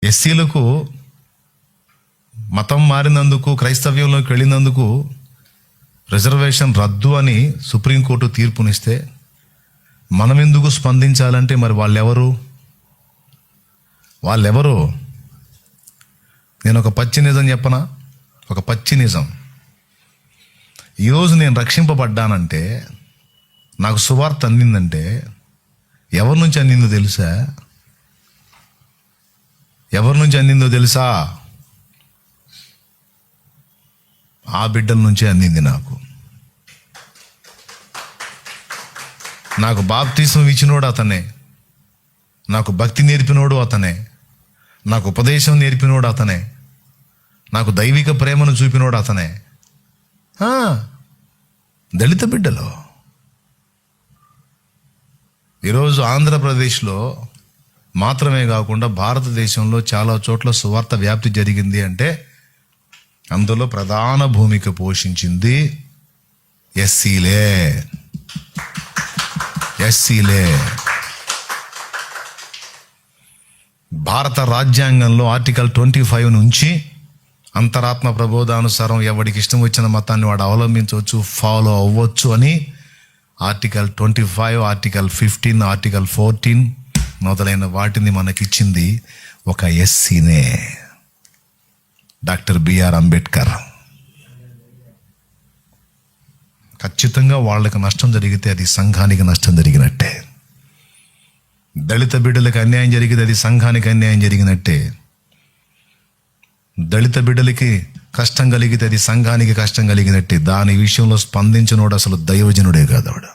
ఎస్సీలకు మతం మారినందుకు, క్రైస్తవ్యంలోకి వెళ్ళినందుకు రిజర్వేషన్ రద్దు అని సుప్రీంకోర్టు తీర్పునిస్తే మనం ఎందుకు స్పందించాలంటే మరి వాళ్ళెవరు? నేను ఒక పచ్చి నిజం చెప్పనా? ఒక పచ్చి నిజం. ఈరోజు నేను రక్షింపబడ్డానంటే, నాకు సువార్త అందిందంటే ఎవరి నుంచి అందిందో తెలుసా? ఎవరి నుంచి అందిందో తెలుసా? ఆ బిడ్డల నుంచే అందింది. నాకు బాప్తిస్మం ఇచ్చినోడు అతనే, నాకు భక్తి నేర్పినోడు అతనే, నాకు ఉపదేశం నేర్పినోడు అతనే, నాకు దైవిక ప్రేమను చూపినోడు అతనే. దళిత బిడ్డలు. ఈరోజు ఆంధ్రప్రదేశ్లో మాత్రమే కాకుండా భారతదేశంలో చాలా చోట్ల సువార్త వ్యాప్తి జరిగింది అంటే అందులో ప్రధాన భూమిక పోషించింది ఎస్సీలే. భారత రాజ్యాంగంలో ఆర్టికల్ 25 నుంచి అంతరాత్మ ప్రబోధానుసారం ఎవడికి ఇష్టం వచ్చిన మతాన్ని వాడు అవలంబించవచ్చు, ఫాలో అవ్వచ్చు అని ఆర్టికల్ 25, ఆర్టికల్ 15, ఆర్టికల్ 14 మొదలైన వాటిని మనకిచ్చింది ఒక ఎస్సీనే, డాక్టర్ బిఆర్ అంబేద్కర్. ఖచ్చితంగా వాళ్ళకి నష్టం జరిగితే అది సంఘానికి నష్టం జరిగినట్టే. దళిత బిడ్డలకు అన్యాయం జరిగితే అది సంఘానికి అన్యాయం జరిగినట్టే. దళిత బిడ్డలకి కష్టం కలిగితే అది సంఘానికి కష్టం కలిగినట్టే. దాని విషయంలో స్పందించినోడు అసలు దైవజనుడే కాదు, వాడు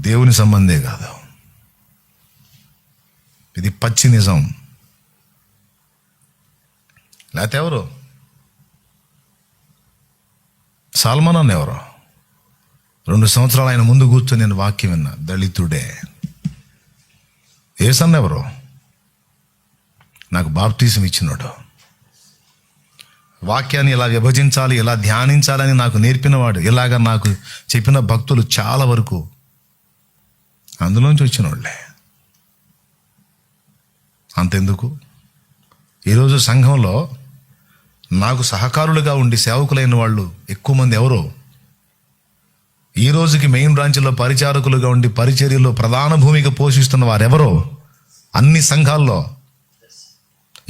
దేవుని సంబంధే కాదు. ఇది పచ్చి నిజం. లేకపోతే ఎవరు? సల్మాన్ అన్న ఎవరు? 2 సంవత్సరాలు ఆయన ముందు కూర్చొని నేను వాక్యం విన్నా, దళితుడే. ఏసన్న ఎవరు? నాకు బాప్తిసం ఇచ్చినాడు. వాక్యాన్ని ఎలా విభజించాలి, ఎలా ధ్యానించాలని నాకు నేర్పినవాడు. ఇలాగ నాకు చెప్పిన భక్తులు చాలా వరకు అందులోంచి వచ్చిన వాళ్ళే. అంతెందుకు, ఈరోజు సంఘంలో నాకు సహకారులుగా ఉండి సేవకులైన వాళ్ళు ఎక్కువ మంది ఎవరో, ఈ రోజుకి మెయిన్ బ్రాంచ్లో పరిచారకులుగా ఉండి పరిచర్యలో ప్రధాన భూమిక పోషిస్తున్న వారెవరో అన్ని సంఘాల్లో,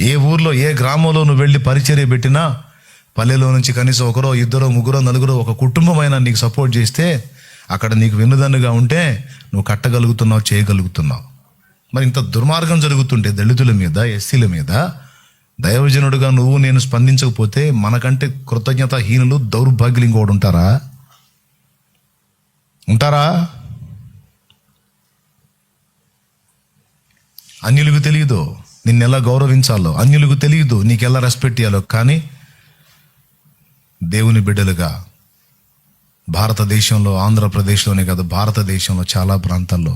ఏ ఊర్లో ఏ గ్రామంలో నువ్వు వెళ్ళి పరిచర్య పెట్టినా పల్లెలో నుంచి కనీసం 1, 2, 3, 4 ఒక కుటుంబమైనా నీకు సపోర్ట్ చేస్తే అక్కడ నీకు వెన్నుదన్నుగా ఉంటే నువ్వు కట్టగలుగుతున్నావు, చేయగలుగుతున్నావు. మరి ఇంత దుర్మార్గం జరుగుతుంటే దళితుల మీద, ఎస్సీల మీద దైవజనుడుగా నువ్వు నేను స్పందించకపోతే మనకంటే కృతజ్ఞతాహీనులు, దౌర్భాగ్యులు ఇంకోటి ఉంటారా? అన్యులకు తెలియదు నిన్నెలా గౌరవించాలో, అన్యులకు తెలియదు నీకెలా రెస్పెక్ట్ ఇవ్వాలో. కానీ దేవుని బిడ్డలుగా భారతదేశంలో, ఆంధ్రప్రదేశ్లోనే కాదు భారతదేశంలో చాలా ప్రాంతాల్లో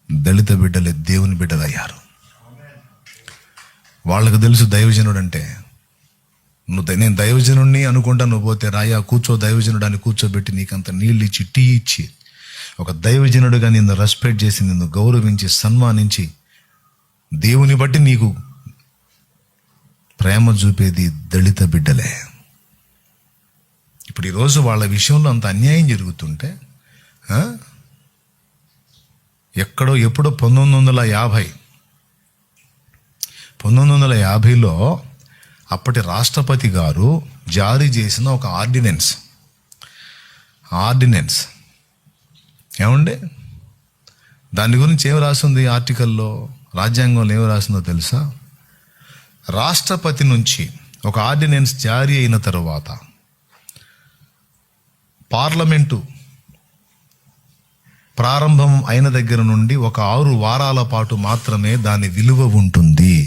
దళిత బిడ్డలే దేవుని బిడ్డలు అయ్యారు. వాళ్ళకు తెలుసు దైవజనుడు అంటే. నేను దైవజనుడిని అనుకుంటా నువ్వు పోతే రాయా కూర్చో దైవజనుడు అని కూర్చోబెట్టి నీకంత నీళ్ళు ఇచ్చి, టీ ఇచ్చి, ఒక దైవజనుడుగా నిన్ను రెస్పెక్ట్ చేసి, నిన్ను గౌరవించి, సన్మానించి, దేవుని బట్టి నీకు ప్రేమ చూపేది దళిత బిడ్డలే. ఇప్పుడు ఈరోజు వాళ్ళ విషయంలో అంత అన్యాయం జరుగుతుంటే ఎక్కడో ఎప్పుడో 1950లో అప్పటి రాష్ట్రపతి గారు జారీ చేసిన ఒక ఆర్డినెన్స్ ఏమండి, దాని గురించి ఏం రాసింది ఆర్టికల్లో, రాజ్యాంగంలో ఏం రాసిందో తెలుసా? రాష్ట్రపతి నుంచి ఒక ఆర్డినెన్స్ జారీ అయిన తరువాత పార్లమెంటు ప్రారంభం అయిన దగ్గర నుండి ఒక 6 వారాల పాటు మాత్రమే దాని విలువ ఉంటుంది.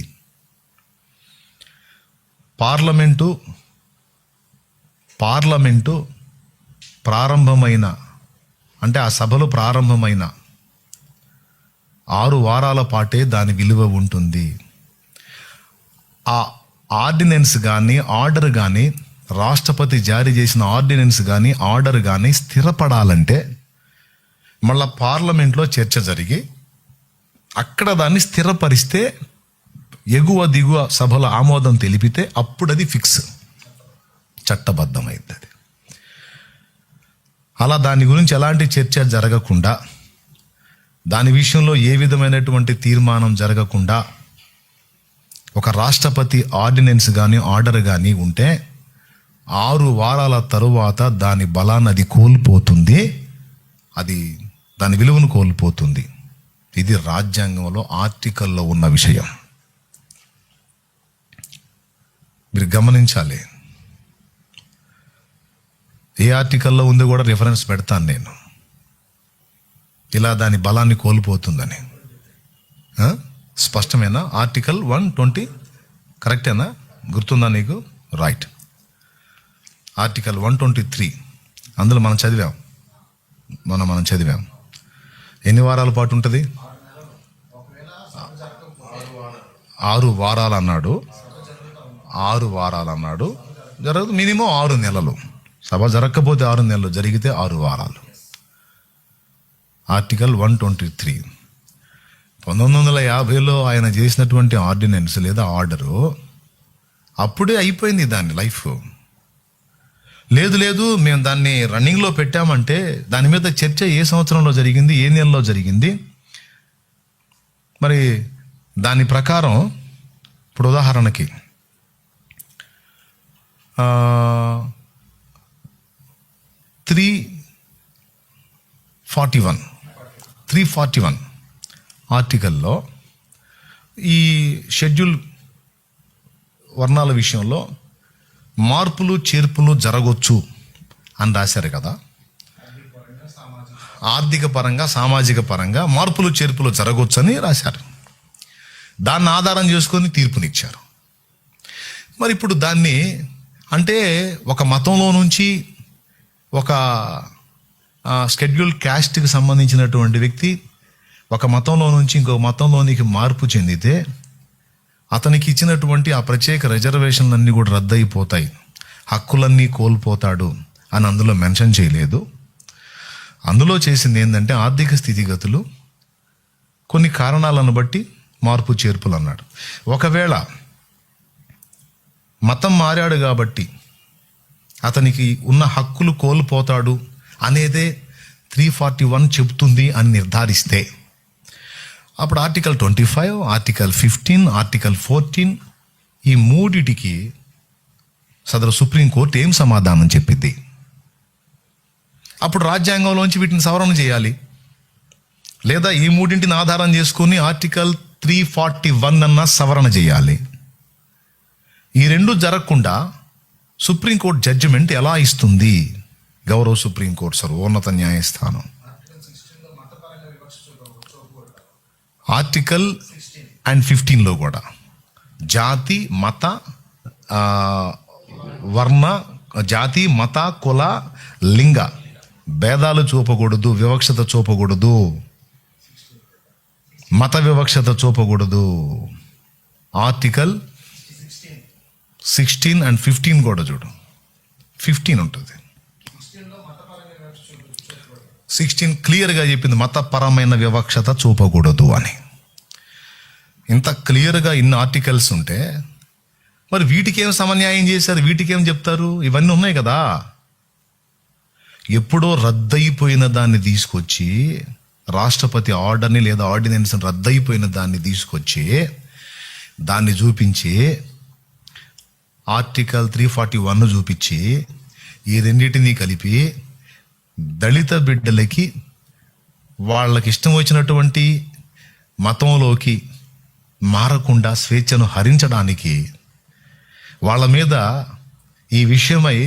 పార్లమెంటు ప్రారంభమైన అంటే ఆ సభలు ప్రారంభమైన 6 వారాల పాటే దాని విలువ ఉంటుంది. ఆ ఆర్డినెన్స్ కానీ, ఆర్డర్ కానీ, రాష్ట్రపతి జారీ చేసిన ఆర్డినెన్స్ కానీ, ఆర్డర్ కానీ స్థిరపడాలంటే మళ్ళా పార్లమెంట్లో చర్చ జరిగి అక్కడ దాన్ని స్థిరపరిస్తే, ఎగువ దిగువ సభల ఆమోదం తెలిపితే అప్పుడు అది ఫిక్స్, చట్టబద్ధమైంది. అది అలా దాని గురించి ఎలాంటి చర్చ జరగకుండా, దాని విషయంలో ఏ విధమైనటువంటి తీర్మానం జరగకుండా ఒక రాష్ట్రపతి ఆర్డినెన్స్ కానీ ఆర్డర్ కానీ ఉంటే 6 వారాల తరువాత దాని బలాన్ని అది కోల్పోతుంది, అది దాని విలువను కోల్పోతుంది. ఇది రాజ్యాంగంలో ఆర్టికల్లో ఉన్న విషయం, మీరు గమనించాలి. ఏ ఆర్టికల్లో ఉందో కూడా రిఫరెన్స్ పెడతాను నేను, ఇలా దాని బలాన్ని కోల్పోతుందని. స్పష్టమేనా? ఆర్టికల్ 120 కరెక్టేనా? గుర్తుందా నీకు? రైట్. ఆర్టికల్ 123 అందులో మనం చదివాం. ఎన్ని వారాల పాటు ఉంటుంది? 6 వారాలు అన్నాడు. 6 వారాలు అన్నాడు. జరగదు, మినిమం 6 నెలలు. సభ జరగకపోతే 6 నెలలు, జరిగితే 6 వారాలు. ఆర్టికల్ 123 1950లో ఆయన చేసినటువంటి ఆర్డినెన్స్ లేదా ఆర్డరు అప్పుడే అయిపోయింది దాని లైఫ్. లేదు మేము దాన్ని రన్నింగ్లో పెట్టామంటే దాని మీద చర్చ ఏ సంవత్సరంలో జరిగింది, ఏ నెలలో జరిగింది, మరి దాని ప్రకారం ఇప్పుడు ఉదాహరణకి 341 ఆర్టికల్లో ఈ షెడ్యూల్ వర్ణాల విషయంలో మార్పులు చేర్పులు జరగవచ్చు అని రాశారు కదా. ఆర్థిక పరంగా సామాజిక పరంగా మార్పులు చేర్పులు జరగవచ్చు అని రాశారు. దాన్ని ఆధారం చేసుకొని తీర్పునిచ్చారు. మరి ఇప్పుడు దాన్ని అంటే ఒక మతంలో నుంచి ఒక షెడ్యూల్ క్యాస్ట్కి సంబంధించినటువంటి వ్యక్తి ఒక మతంలో నుంచి ఇంకో మతంలోనికి మార్పు చెందితే అతనికి ఇచ్చినటువంటి ఆ ప్రత్యేక రిజర్వేషన్లన్నీ కూడా రద్దయిపోతాయి, హక్కులన్నీ కోల్పోతాడు అని అందులో మెన్షన్ చేయలేదు. అందులో చేసింది ఏంటంటే ఆర్థిక స్థితిగతులు, కొన్ని కారణాలను బట్టి మార్పు చేర్పులు అన్నాడు. ఒకవేళ మతం మారాడు కాబట్టి అతనికి ఉన్న హక్కులు కోల్పోతాడు అనేదే 341 చెబుతుంది అని నిర్ధారిస్తే అప్పుడు ఆర్టికల్ 25, ఆర్టికల్ 15, ఆర్టికల్ 14 ఈ మూడిటికి సదరు సుప్రీంకోర్టు ఏం సమాధానం చెప్పింది? అప్పుడు రాజ్యాంగంలోంచి వీటిని సవరణ చేయాలి, లేదా ఈ మూడింటిని ఆధారం చేసుకొని ఆర్టికల్ 341 అన్న సవరణ చేయాలి. ఈ రెండు జరగకుండా సుప్రీంకోర్టు జడ్జిమెంట్ ఎలా ఇస్తుంది? గౌరవ సుప్రీంకోర్టు సర్వోన్నత న్యాయస్థానం ఆర్టికల్ 15లో కూడా జాతి మత వర్ణ జాతి మత కుల లింగ భేదాలు చూపకూడదు, వివక్షత చూపకూడదు, మత వివక్షత చూపకూడదు. ఆర్టికల్ 16 and 15 కూడా చూడు, 15 ఉంటుంది. 16 క్లియర్గా చెప్పింది మతపరమైన వివక్షత చూపకూడదు అని. ఇంత క్లియర్గా ఇన్ని ఆర్టికల్స్ ఉంటే మరి వీటికేం సమన్యాయం చేశారు, వీటికేం చెప్తారు? ఇవన్నీ ఉన్నాయి కదా. ఎప్పుడో రద్దయిపోయిన దాన్ని తీసుకొచ్చి రాష్ట్రపతి ఆర్డర్ని లేదా ఆర్డినెన్స్ని రద్దయిపోయిన దాన్ని తీసుకొచ్చి దాన్ని చూపించి ఆర్టికల్ 341 చూపించి ఈ రెండింటినీ కలిపి దళిత బిడ్డలకి వాళ్ళకి ఇష్టం వచ్చినటువంటి మతంలోకి మారకుండా స్వేచ్ఛను హరించడానికి, వాళ్ళ మీద ఈ విషయమై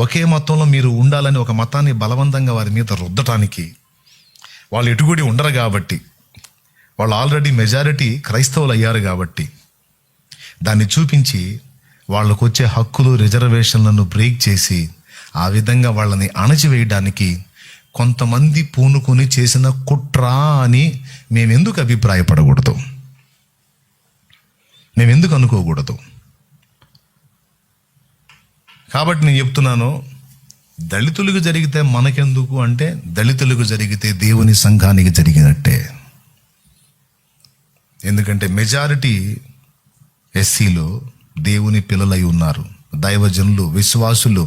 ఒకే మతంలో మీరు ఉండాలని ఒక మతాన్ని బలవంతంగా వారి మీద రుద్దటానికి, వాళ్ళు ఎటుగుడి ఉండరు కాబట్టి, వాళ్ళు ఆల్రెడీ మెజారిటీ క్రైస్తవులు అయ్యారు కాబట్టి దాన్ని చూపించి వాళ్ళకు వచ్చే హక్కులు రిజర్వేషన్లను బ్రేక్ చేసి ఆ విధంగా వాళ్ళని అణచివేయడానికి కొంతమంది పూనుకొని చేసిన కుట్ర అని మేమెందుకు అభిప్రాయపడకూడదు? మేమెందుకు అనుకోకూడదు? కాబట్టి నేను చెప్తున్నాను, దళితులకు జరిగితే మనకెందుకు అంటే దళితులకు జరిగితే దేవుని సంఘానికి జరిగినట్టే. ఎందుకంటే మెజారిటీ ఎస్సీలు దేవుని పిల్లలై ఉన్నారు, దైవజనులు, విశ్వాసులు.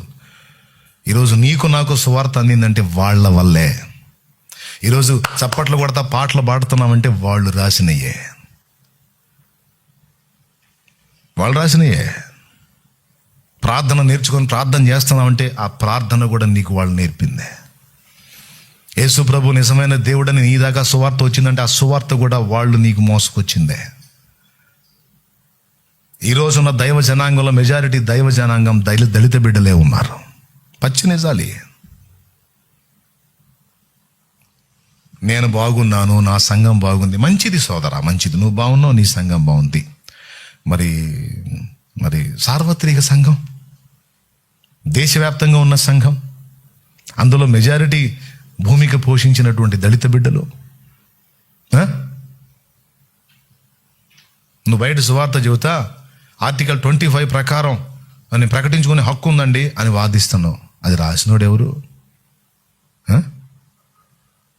ఈరోజు నీకు నాకు సువార్త అందిందంటే వాళ్ళ వల్లే. ఈరోజు చప్పట్లు కొడతా పాటలు పాడుతున్నామంటే వాళ్ళు రాసినయే, వాళ్ళు రాసినయే. ప్రార్థన నేర్చుకొని ప్రార్థన చేస్తున్నామంటే ఆ ప్రార్థన కూడా నీకు వాళ్ళు నేర్పిందే. యేసు ప్రభు నిజమైన దేవుడని నీ దాకా సువార్త వచ్చిందంటే ఆ సువార్త కూడా వాళ్ళు నీకు మోసుకొచ్చిందే. ఈరోజున్న దైవ జనాంగంలో మెజారిటీ దైవ జనాంగం దళిత బిడ్డలే ఉన్నారు. పచ్చి నిజాలి. నేను బాగున్నాను, నా సంఘం బాగుంది, మంచిది సోదరా, మంచిది. నువ్వు బాగున్నావు, నీ సంఘం బాగుంది. మరి సార్వత్రిక సంఘం, దేశవ్యాప్తంగా ఉన్న సంఘం, అందులో మెజారిటీ భూమిక పోషించినటువంటి దళిత బిడ్డలు, నువ్వు బయట సువార్త చెబుతా ఆర్టికల్ 25 ప్రకారం అని ప్రకటించుకునే హక్కు ఉందండి అని వాదిస్తున్నావు. అది రాసినోడు ఎవరు?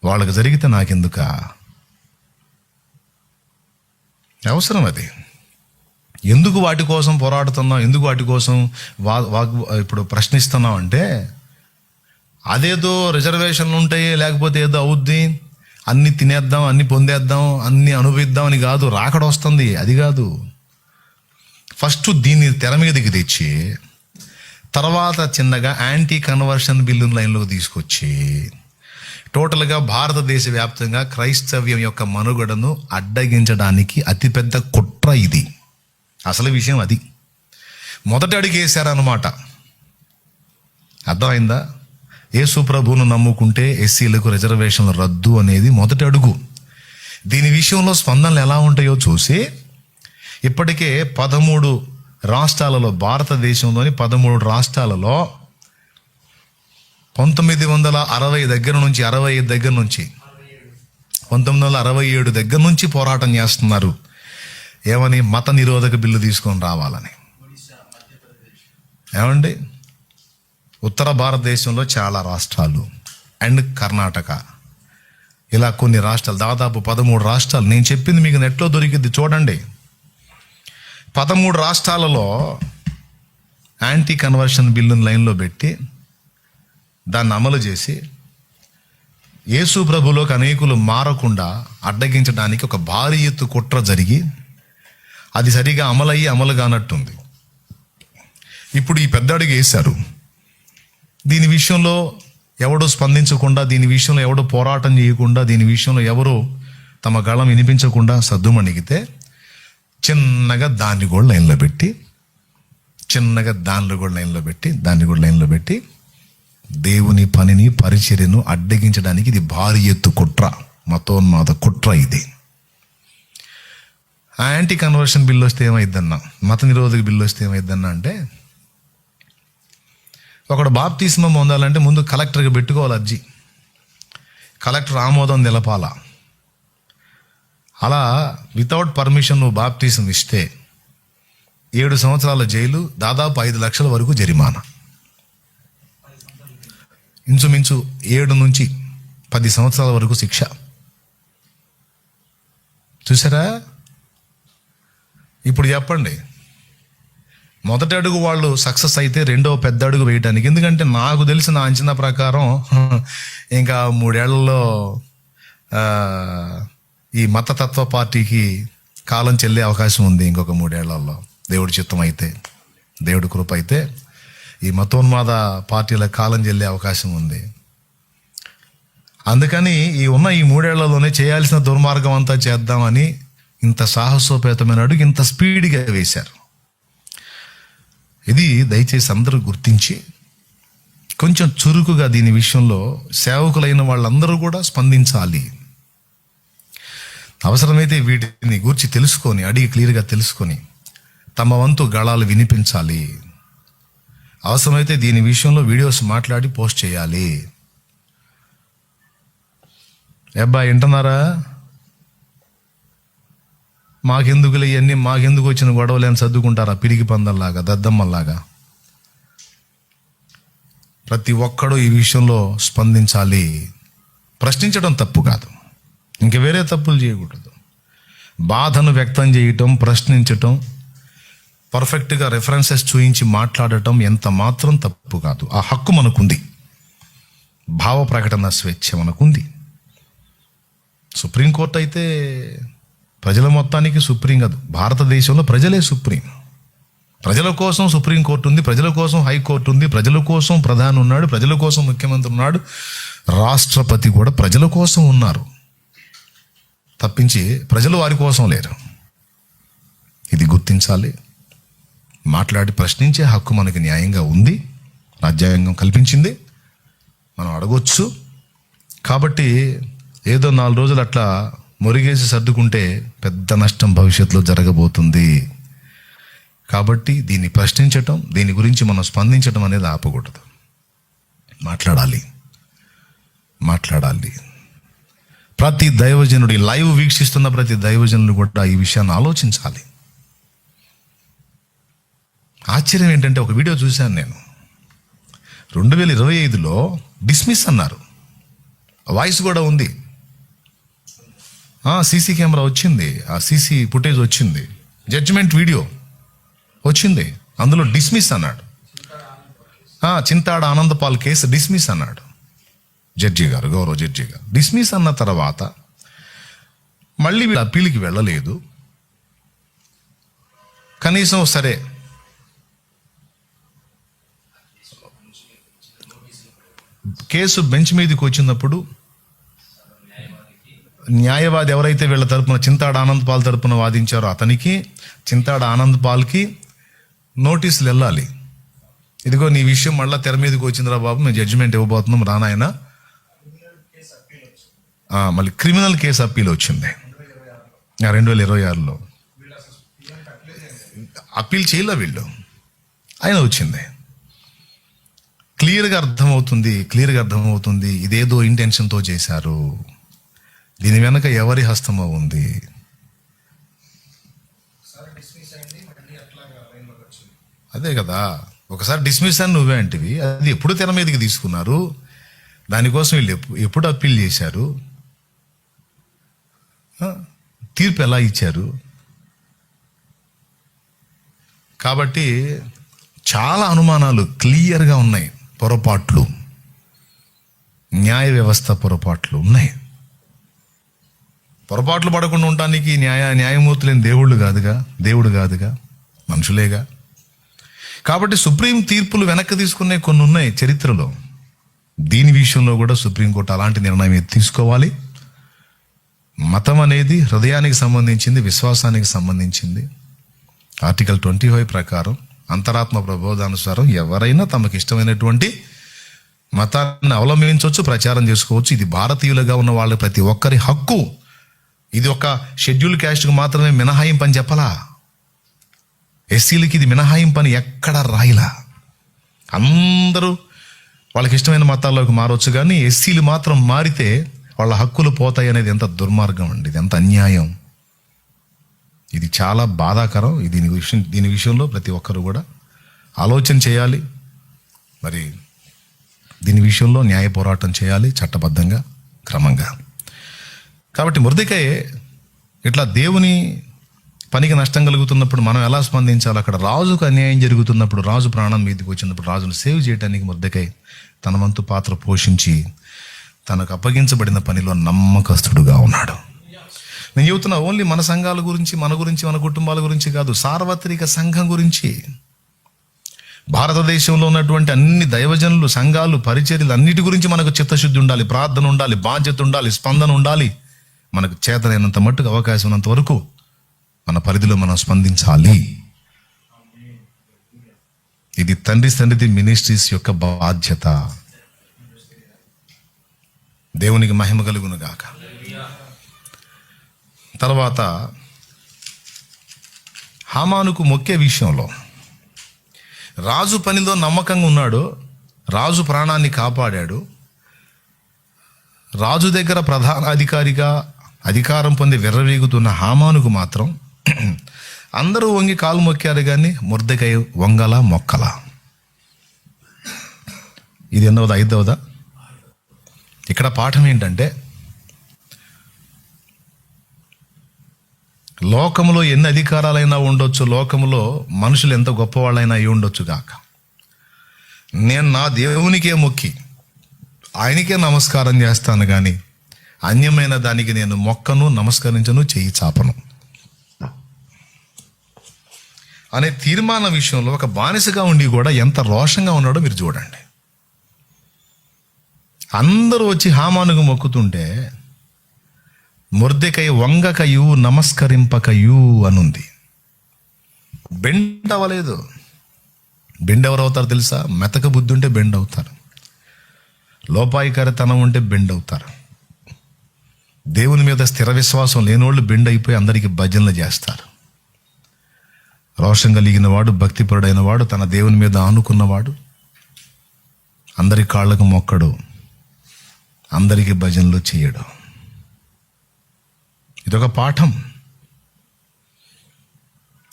వాళ్ళకి జరిగితే నాకెందుక అవసరం? అది ఎందుకు వాటి కోసం పోరాడుతున్నాం, ఎందుకు వాటి కోసం ఇప్పుడు ప్రశ్నిస్తున్నాం అంటే అదేదో రిజర్వేషన్లు ఉంటాయి, లేకపోతే ఏదో అవుద్ది, అన్ని తినేద్దాం, అన్ని పొందేద్దాం, అన్ని అనుభవిద్దాం అని కాదు. రాకడ వస్తుంది, అది కాదు. ఫస్ట్ దీన్ని తెర మీదకి తెచ్చి తర్వాత చిన్నగా యాంటీ కన్వర్షన్ బిల్లు లైన్లోకి తీసుకొచ్చి టోటల్గా భారతదేశ వ్యాప్తంగా క్రైస్తవ్యం యొక్క మనుగడను అడ్డగించడానికి అతిపెద్ద కుట్ర ఇది. అసలు విషయం అది. మొదటి అడుగు వేశారన్నమాట. అర్థమైందా? యేసు ప్రభువును నమ్ముకుంటే ఎస్సీలకు రిజర్వేషన్లు రద్దు అనేది మొదటి అడుగు. దీని విషయంలో స్పందనలు ఎలా ఉంటాయో చూసి ఇప్పటికే 13 రాష్ట్రాలలో, భారతదేశంలోని 13 రాష్ట్రాలలో 1960 దగ్గర నుంచి 65 దగ్గర నుంచి 1967 దగ్గర నుంచి పోరాటం చేస్తున్నారు. ఏమని? మత నిరోధక బిల్లు తీసుకొని రావాలని. ఏమండి? ఉత్తర భారతదేశంలో చాలా రాష్ట్రాలు అండ్ కర్ణాటక, ఇలా కొన్ని రాష్ట్రాలు, దాదాపు 13 రాష్ట్రాలు. నేను చెప్పింది మీకు నెట్లో దొరికింది, చూడండి. 13 రాష్ట్రాలలో యాంటీ కన్వర్షన్ బిల్లును లైన్లో పెట్టి దాన్ని అమలు చేసి యేసు ప్రభులోకి అనేకులు మారకుండా అడ్డగించడానికి ఒక భారీ ఎత్తు కుట్ర జరిగి అది సరిగా అమలు కానట్టుంది. ఇప్పుడు ఈ పెద్ద అడుగు వేశారు. దీని విషయంలో ఎవడో స్పందించకుండా, దీని విషయంలో ఎవడో పోరాటం చేయకుండా, దీని విషయంలో ఎవరు తమ గళం వినిపించకుండా సద్దుమణిగితే చిన్నగా దాన్ని కూడా లైన్లో పెట్టి దాన్ని కూడా లైన్లో పెట్టి దేవుని పనిని, పరిచర్యను అడ్డగించడానికి ఇది భారీ ఎత్తు కుట్ర, మతోన్మాద కుట్ర ఇది. ఆ యాంటీ కన్వర్షన్ బిల్లు వస్తే ఏమైద్దన్నా, మత నిరోధక బిల్లు వస్తే ఏమైద్దన్నా అంటే, ఒకడు బాప్తిస్మం పొందాలంటే ముందు కలెక్టర్కి పెట్టుకోవాలి అర్జీ, కలెక్టర్ ఆమోదం తెలపాల. అలా వితౌట్ పర్మిషన్ నువ్వు బాప్తిజం ఇస్తే 7 సంవత్సరాల జైలు, దాదాపు 5 లక్షల వరకు జరిమానా. ఇంచుమించు 7 నుంచి 10 సంవత్సరాల వరకు శిక్ష. చూసారా? ఇప్పుడు చెప్పండి, మొదటి అడుగు వాళ్ళు సక్సెస్ అయితే రెండో పెద్ద అడుగు వేయడానికి, ఎందుకంటే నాకు తెలిసిన అంచనా ప్రకారం ఇంకా 3 ఏళ్లలో ఈ మతతత్వ పార్టీకి కాలం చెల్లే అవకాశం ఉంది. ఇంకొక 3 ఏళ్లలో దేవుడి చిత్తం అయితే, దేవుడి కృప అయితే ఈ మతోన్మాద పార్టీల కాలం చెల్లే అవకాశం ఉంది. అందుకని ఈ 3 ఏళ్లలోనే చేయాల్సిన దుర్మార్గం అంతా చేద్దామని ఇంత సాహసోపేతమైన అడుగు ఇంత స్పీడ్గా వేశారు. ఇది దయచేసి అందరూ గుర్తించి కొంచెం చురుకుగా దీని విషయంలో సేవకులైన వాళ్ళందరూ కూడా స్పందించాలి. అవసరమైతే వీటిని గూర్చి తెలుసుకొని, అడిగి క్లియర్గా తెలుసుకొని తమ వంతు గళాలు వినిపించాలి. అవసరమైతే దీని విషయంలో వీడియోస్ మాట్లాడి పోస్ట్ చేయాలి. అబ్బాయి వింటున్నారా? మాకెందుకులే ఇవన్నీ, మాకెందుకు వచ్చిన గొడవలు అని సర్దుకుంటారా పిరికి పందల్లాగా, దద్దమ్మల్లాగా? ప్రతి ఒక్కడూ ఈ విషయంలో స్పందించాలి. ప్రశ్నించడం తప్పు కాదు, ఇంక వేరే తప్పులు చేయకూడదు. బాధను వ్యక్తం చేయటం, ప్రశ్నించటం, పర్ఫెక్ట్గా రెఫరెన్సెస్ చూయించి మాట్లాడటం ఎంత మాత్రం తప్పు కాదు. ఆ హక్కు మనకుంది. భావ ప్రకటన స్వేచ్ఛ మనకుంది. సుప్రీంకోర్టు అయితే ప్రజల మొత్తానికి సుప్రీం కాదు, భారతదేశంలో ప్రజలే సుప్రీం. ప్రజల కోసం సుప్రీంకోర్టు ఉంది, ప్రజల కోసం హైకోర్టు ఉంది, ప్రజల కోసం ప్రధాని ఉన్నాడు, ప్రజల కోసం ముఖ్యమంత్రి ఉన్నాడు, రాష్ట్రపతి కూడా ప్రజల కోసం ఉన్నారు తప్పించి ప్రజలు వారి కోసం లేరు. ఇది గుర్తించాలి. మాట్లాడి ప్రశ్నించే హక్కు మనకి న్యాయంగా ఉంది, రాజ్యాంగం కల్పించింది, మనం అడగొచ్చు. కాబట్టి ఏదో 4 రోజులు అట్లా మొరిగేసి సర్దుకుంటే పెద్ద నష్టం భవిష్యత్తులో జరగబోతుంది. కాబట్టి దీన్ని ప్రశ్నించటం, దీని గురించి మనం స్పందించటం అనేది ఆపకూడదు. మాట్లాడాలి. ప్రతి దైవజనుడి లైవ్ వీక్షిస్తున్న ప్రతి దైవజనుడు కూడా ఈ విషయాన్ని ఆలోచించాలి. ఆశ్చర్యం ఏంటంటే ఒక వీడియో చూశాను నేను. 2025లో డిస్మిస్ అన్నారు. వాయిస్ కూడా ఉంది, సీసీ కెమెరా వచ్చింది, ఆ సీసీ ఫుటేజ్ వచ్చింది, జడ్జిమెంట్ వీడియో వచ్చింది. అందులో డిస్మిస్ అన్నాడు. చింతాడ ఆనందపాల్ కేసు డిస్మిస్ అన్నాడు జడ్జి గారు, గౌరవ జడ్జి గారు. డిస్మిస్ అన్న తర్వాత మళ్ళీ వీళ్ళు అప్పీల్కి వెళ్ళలేదు. కనీసం సరే కేసు బెంచ్ మీదకి వచ్చినప్పుడు న్యాయవాది ఎవరైతే వీళ్ళ తరపున చింతాడ ఆనంద్ పాల్ తరపున వాదించారో అతనికి, చింతాడ ఆనంద్ పాల్కి నోటీసులు వెళ్ళాలి. ఇదిగో నీ విషయం మళ్ళీ తెర మీదకి వచ్చిందిరా బాబు, మేము జడ్జిమెంట్ ఇవ్వబోతున్నాం రానాయన. మళ్ళీ క్రిమినల్ కేసు అప్పీల్ వచ్చింది 2026లో. అప్పీల్ చేయలే వీళ్ళు, ఆయన వచ్చింది. క్లియర్గా అర్థమవుతుంది ఇదేదో ఇంటెన్షన్తో చేశారు, దీని వెనక ఎవరి హస్తమో ఉంది. అదే కదా, ఒకసారి డిస్మిస్ అని నువ్వే అంటివి, అది ఎప్పుడు తెర మీదకి తీసుకున్నారు, దానికోసం వీళ్ళు ఎప్పుడు అప్పీల్ చేశారు, తీర్పు ఎలా ఇచ్చారు. కాబట్టి చాలా అనుమానాలు క్లియర్గా ఉన్నాయి, పొరపాట్లు, న్యాయ వ్యవస్థ పొరపాట్లు ఉన్నాయి. పొరపాట్లు పడకుండా ఉండటానికి న్యాయమూర్తులేని దేవుడు కాదుగా, మనుషులేగా. కాబట్టి సుప్రీం తీర్పులు వెనక్కి తీసుకునే కొన్ని ఉన్నాయి చరిత్రలో. దీని విషయంలో కూడా సుప్రీంకోర్టు అలాంటి నిర్ణయం తీసుకోవాలి. మతం అనేది హృదయానికి సంబంధించింది, విశ్వాసానికి సంబంధించింది. ఆర్టికల్ 25 ప్రకారం అంతరాత్మ ప్రబోధానుసారం ఎవరైనా తమకు ఇష్టమైనటువంటి మతాన్ని అవలంబించవచ్చు, ప్రచారం చేసుకోవచ్చు. ఇది భారతీయులుగా ఉన్న వాళ్ళ ప్రతి ఒక్కరి హక్కు. ఇది ఒక షెడ్యూల్ క్యాస్ట్కి మాత్రమే మినహాయింపు అని చెప్పలా. ఎస్సీలకి ఇది మినహాయింపు అని ఎక్కడ రాయిలా. అందరూ వాళ్ళకి ఇష్టమైన మతాల్లోకి మారవచ్చు, కానీ ఎస్సీలు మాత్రం మారితే వాళ్ళ హక్కులు పోతాయి అనేది ఎంత దుర్మార్గం అండి, ఇది ఎంత అన్యాయం. ఇది చాలా బాధాకరం. దీని విషయంలో ప్రతి ఒక్కరు కూడా ఆలోచన చేయాలి. మరి దీని విషయంలో న్యాయ పోరాటం చేయాలి, చట్టబద్ధంగా, క్రమంగా. కాబట్టి మొర్దెకై ఇట్లా దేవుని పనికి నష్టం కలుగుతున్నప్పుడు మనం ఎలా స్పందించాలి, అక్కడ రాజుకు అన్యాయం జరుగుతున్నప్పుడు, రాజు ప్రాణం మీదకి వచ్చినప్పుడు రాజును సేవ్ చేయడానికి మొర్దెకై తన వంతు పాత్ర పోషించి తనకు అప్పగించబడిన పనిలో నమ్మకస్తుడుగా ఉన్నాడు. నేను చెబుతున్నా ఓన్లీ మన సంఘాల గురించి, మన కుటుంబాల గురించి కాదు, సార్వత్రిక సంఘం గురించి. భారతదేశంలో ఉన్నటువంటి అన్ని దైవజనులు, సంఘాలు, పరిచర్యలు అన్నిటి గురించి మనకు చిత్తశుద్ధి ఉండాలి, ప్రార్థన ఉండాలి, బాధ్యత ఉండాలి, స్పందన ఉండాలి. మనకు చేతనైనంత మట్టుకు, అవకాశం ఉన్నంత వరకు మన పరిధిలో మనం స్పందించాలి. ఇది తండ్రి సన్నిధి మినిస్ట్రీస్ యొక్క బాధ్యత. దేవునికి మహిమ కలుగును గాక. తర్వాత హామానుకు మొక్కే విషయంలో రాజు పనిలో నమ్మకంగా ఉన్నాడు, రాజు ప్రాణాన్ని కాపాడాడు. రాజు దగ్గర ప్రధాన అధికారిగా అధికారం పొంది విర్రవీగుతున్న హామానుకు మాత్రం అందరూ వంగి కాలు మొక్కారు, కానీ మొర్దెకై వంగల మొక్కల. ఇది ఎన్నవదా, 5వదా? ఇక్కడ పాఠం ఏంటంటే లోకములో ఎన్ని అధికారాలైనా ఉండొచ్చు, లోకములో మనుషులు ఎంత గొప్పవాళ్ళైనా అయి ఉండొచ్చు గాక, నేను నా దేవునికే మొక్కి ఆయనకే నమస్కారం చేస్తాను కానీ అన్యమైన దానికి నేను మొక్కను, నమస్కరించను, చెయ్యి చాపను అనే తీర్మాన విషయంలో ఒక బానిసగా ఉండి కూడా ఎంత రోషంగా ఉన్నాడో మీరు చూడండి. అందరూ వచ్చి హామానుకు మొక్కుతుంటే మొర్దెకై వంగకయు నమస్కరింపకయు అనుంది. బెండ్ అవ్వలేదు. బెండ్ ఎవరు అవుతారు తెలుసా? మెతక బుద్ధి ఉంటే బెండ్ అవుతారు, లోపాయికారితనం ఉంటే బెండ్ అవుతారు. దేవుని మీద స్థిర విశ్వాసం లేనోళ్ళు బెండ్ అయిపోయి అందరికీ భజనలు చేస్తారు. రోషం కలిగిన వాడు, భక్తిపరుడైన వాడు, తన దేవుని మీద ఆనుకున్నవాడు అందరి కాళ్ళకు మొక్కడు, అందరికీ భజనలు చేయడు. ఇదొక పాఠం.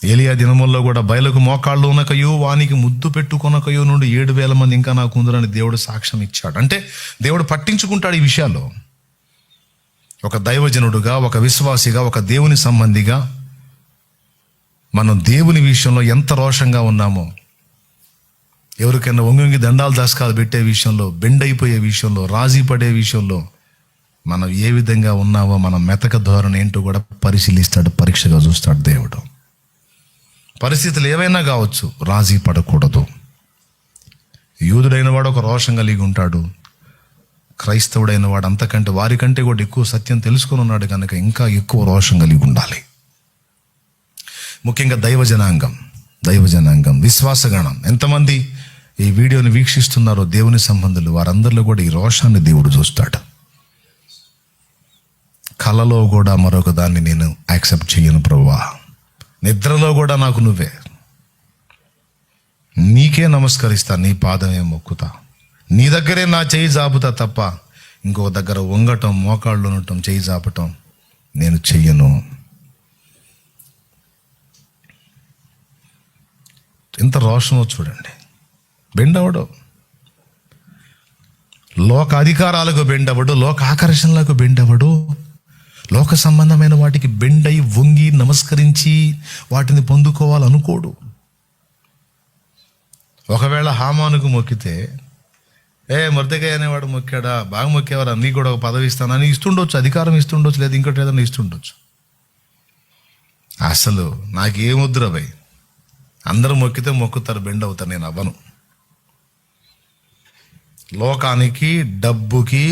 ఏలియా దినముల్లో కూడా బయలుకు మోకాళ్ళు ఉనకయో వానికి ముద్దు పెట్టుకొనకయో నుండి 7,000 మంది ఇంకా నాకు ఉందని దేవుడు సాక్ష్యం ఇచ్చాడు. అంటే దేవుడు పట్టించుకుంటాడు ఈ విషయాల్లో. ఒక దైవజనుడుగా, ఒక విశ్వాసిగా, ఒక దేవుని సంబంధిగా మనం దేవుని విషయంలో ఎంత రోషంగా ఉన్నామో, ఎవరికైనా వంగి దండాలు దస్కాలు పెట్టే విషయంలో, బెండ్ అయిపోయే విషయంలో, రాజీ పడే విషయంలో మనం ఏ విధంగా ఉన్నామో మన మెతక ధోరణి ఏంటో కూడా పరిశీలిస్తాడు, పరీక్షగా చూస్తాడు దేవుడు. పరిస్థితులు ఏవైనా కావచ్చు, రాజీ పడకూడదు. యూదుడైన వాడు ఒక రోషం కలిగి ఉంటాడు, క్రైస్తవుడైన వాడు అంతకంటే వారికంటే కూడా ఎక్కువ సత్యం తెలుసుకుని ఉన్నాడు కనుక ఇంకా ఎక్కువ రోషం కలిగి ఉండాలి. ముఖ్యంగా దైవజనాంగం, విశ్వాసగణం ఎంతమంది ఈ వీడియోని వీక్షిస్తున్నారో దేవుని సంబంధులు, వారందరిలో కూడా ఈ రోషాన్ని దేవుడు చూస్తాడు. కలలో కూడా మరొక దాన్ని నేను యాక్సెప్ట్ చేయను ప్రభువా, నిద్రలో కూడా నాకు నువ్వే, నీకే నమస్కరిస్తా, నీ పాదమే మొక్కుతా, నీ దగ్గరే నా చేయి జాపుతా తప్ప ఇంకొక దగ్గర వంగటం, మోకాళ్ళు ఉండటం, చేయి జాపటం నేను చెయ్యను. ఎంత రోషమో చూడండి. బెండవడు, లోక అధికారాలకు బెండవడు, లోక ఆకర్షణలకు బెండవడు, లోక సంబంధమైన వాటికి బెండై వంగి నమస్కరించి వాటిని పొందుకోవాలనుకోడు. ఒకవేళ హామానుకు మొక్కితే, మొర్దెకై అనేవాడు మొక్కాడా, బాగా మొక్కేవారా, నీకు కూడా ఒక పదవి ఇస్తానని ఇస్తుండొచ్చు, అధికారం ఇస్తుండొచ్చు, లేదా ఇంకోటి ఏదైనా ఇస్తుండొచ్చు. అసలు నాకేమొద్దురా భయ్, అందరూ మొక్కితే మొక్కుతారు, బెండ్ అవుతారు, నేను అవ్వను. లోకానికి, డబ్బుకి,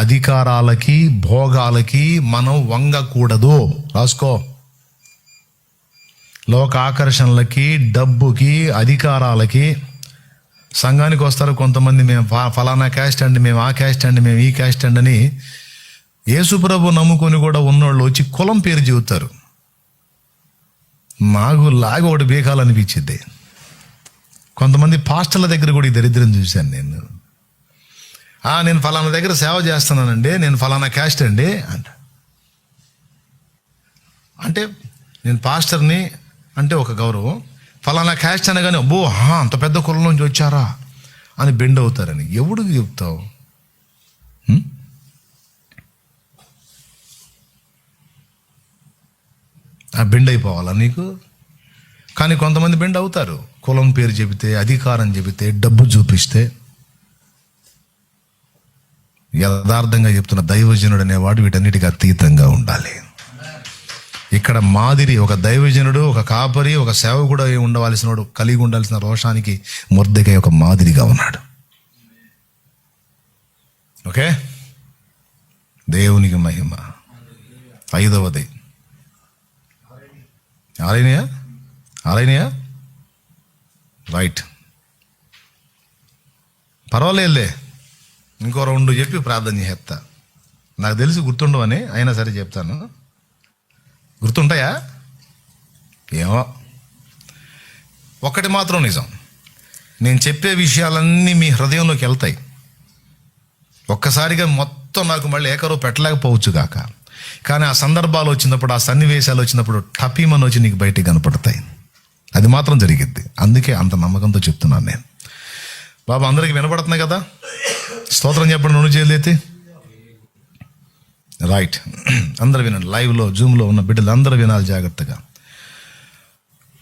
అధికారాలకి, భోగాలకి మనం వంగకూడదు. రాసుకో. లోక ఆకర్షణలకి, డబ్బుకి, అధికారాలకి. సంఘానికి వస్తారు కొంతమంది, మేము ఫలానా క్యాస్ట్ అండి, మేము ఆ క్యాస్ట్ అండి, మేము ఈ క్యాస్ట్ అండి అని యేసుప్రభు నమ్ముకొని కూడా ఉన్నోళ్ళు వచ్చి కులం పేరు చెబుతారు. నాకు లాగా ఒకటి బేకాలనిపించింది. కొంతమంది పాస్టర్ల దగ్గర కూడా ఈ దరిద్రం చూశాను నేను. నేను ఫలానా దగ్గర సేవ చేస్తున్నానండి, నేను ఫలానా క్యాస్ట్ అండి అంట. అంటే నేను పాస్టర్ని అంటే ఒక గౌరవం, ఫలానా క్యాస్ట్ అనగానే అబ్బో అంత పెద్ద కులం నుంచి వచ్చారా అని బెండ్ అవుతారని ఎవడికి చెప్తావు? బెండ్ అయిపోవాలా నీకు? కానీ కొంతమంది బెండ్ అవుతారు. కులం పేరు చెబితే, అధికారం చెబితే, డబ్బు చూపిస్తే. యథార్థంగా చెప్తున్న దైవజనుడు అనేవాడు వీటన్నిటికీ అతీతంగా ఉండాలి. ఇక్కడ మాదిరి ఒక దైవజనుడు, ఒక కాపరి, ఒక సేవకుడు ఉండవలసిన వాడు కలిగి ఉండాల్సిన రోషానికి మొర్దెకై ఒక మాదిరిగా ఉన్నాడు. ఓకే, దేవునికి మహిమ. 5వది ఆరైనయా రైట్, పర్వాలేదులే, ఇంకో 2 చెప్పి ప్రార్థన చేస్తా. నాకు తెలిసి గుర్తుండవని అయినా సరే చెప్తాను. గుర్తుంటాయా? ఏమో. ఒక్కటి మాత్రం నిజం, నేను చెప్పే విషయాలన్నీ మీ హృదయంలోకి వెళ్తాయి. ఒక్కసారిగా మొత్తం నాకు మళ్ళీ ఏకరో పెట్టలేకపోవచ్చు కాక, కానీ ఆ సందర్భాలు వచ్చినప్పుడు, ఆ సన్నివేశాలు వచ్చినప్పుడు టపీమని వచ్చి నీకు బయటికి కనపడతాయి. అది మాత్రం జరిగిద్ది. అందుకే అంత నమ్మకంతో చెప్తున్నాను నేను. బాబా, అందరికీ వినపడుతున్నాయి కదా? స్తోత్రం చెప్పండి. 2 చేతులెత్తి. రైట్, అందరూ వినండి. లైవ్లో జూమ్లో ఉన్న బిడ్డలు అందరూ వినాలి జాగ్రత్తగా.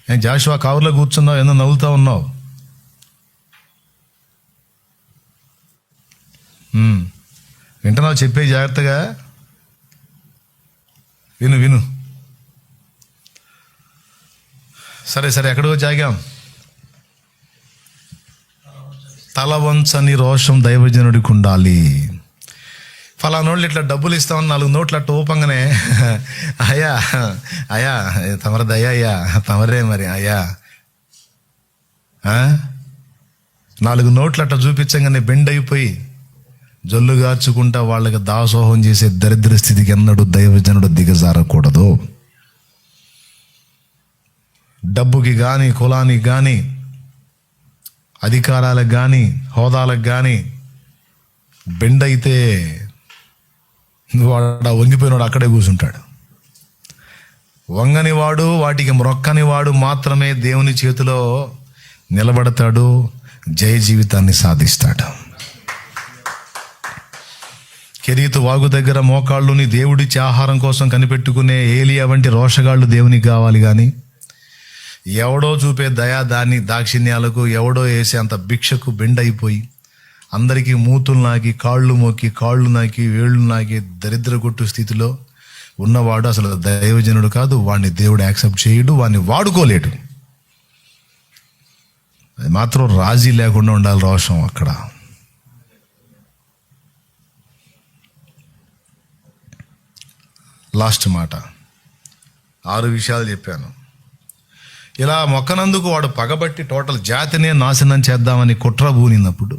జాషువా కవర్లో కూర్చున్నావు, ఏదో నవ్వుతా ఉన్నావు. వింటున్నావు? చెప్పే జాగ్రత్తగా విను విను. సరే సరే, ఎక్కడికో జాగాం. తల వంచని రోషం దైవజనుడికి ఉండాలి. ఫలానోళ్ళు ఇట్లా డబ్బులు ఇస్తామని 4 నోట్లు అట్ట ఊపంగానే అయ్యా అయ్యా తమరదయ్యా, అయ్యా తమరే మరి అయ్యా 4 నోట్లు అట్ట చూపించగానే బెండ్ అయిపోయి జొల్లు గార్చుకుంటా వాళ్ళకి దాసోహం చేసే దరిద్ర స్థితికి ఎన్నడూ దైవజనుడు దిగజారకూడదు. డబ్బుకి కానీ, కులానికి కానీ, అధికారాలకు కానీ, హోదాలకు కానీ బెండ్ అయితే వాడు వంగిపోయినాడు అక్కడే కూర్చుంటాడు. వంగని వాడు, వాటికి మ్రొక్కని వాడు మాత్రమే దేవుని చేతిలో నిలబడతాడు, జయ జీవితాన్ని సాధిస్తాడు. కెరీతు వాగు దగ్గర మోకాళ్ళుని దేవుడిచ్చి ఆహారం కోసం కనిపెట్టుకునే ఏలియా వంటి రోషగాళ్ళు దేవునికి కావాలి. కానీ ఎవడో చూపే దయా దాన్ని దాక్షిణ్యాలకు, ఎవడో వేసే అంత భిక్షకు బెండ్ అయిపోయి అందరికీ మూతులు నాకి, కాళ్ళు మోకి, కాళ్ళు నాకి, వేళ్ళు నాకి దరిద్ర కొట్టు స్థితిలో ఉన్నవాడు అసలు దైవజనుడు కాదు. వాడిని దేవుడు యాక్సెప్ట్ చేయడు, వాడిని వాడుకోలేడు. అది మాత్రం రాజీ లేకుండా ఉండాలి రోషం అక్కడ. లాస్ట్ మాట, 6 విషయాలు చెప్పాను. ఇలా మొక్కనందుకు వాడు పగబట్టి టోటల్ జాతినే నాశనం చేద్దామని కుట్ర పూనినప్పుడు,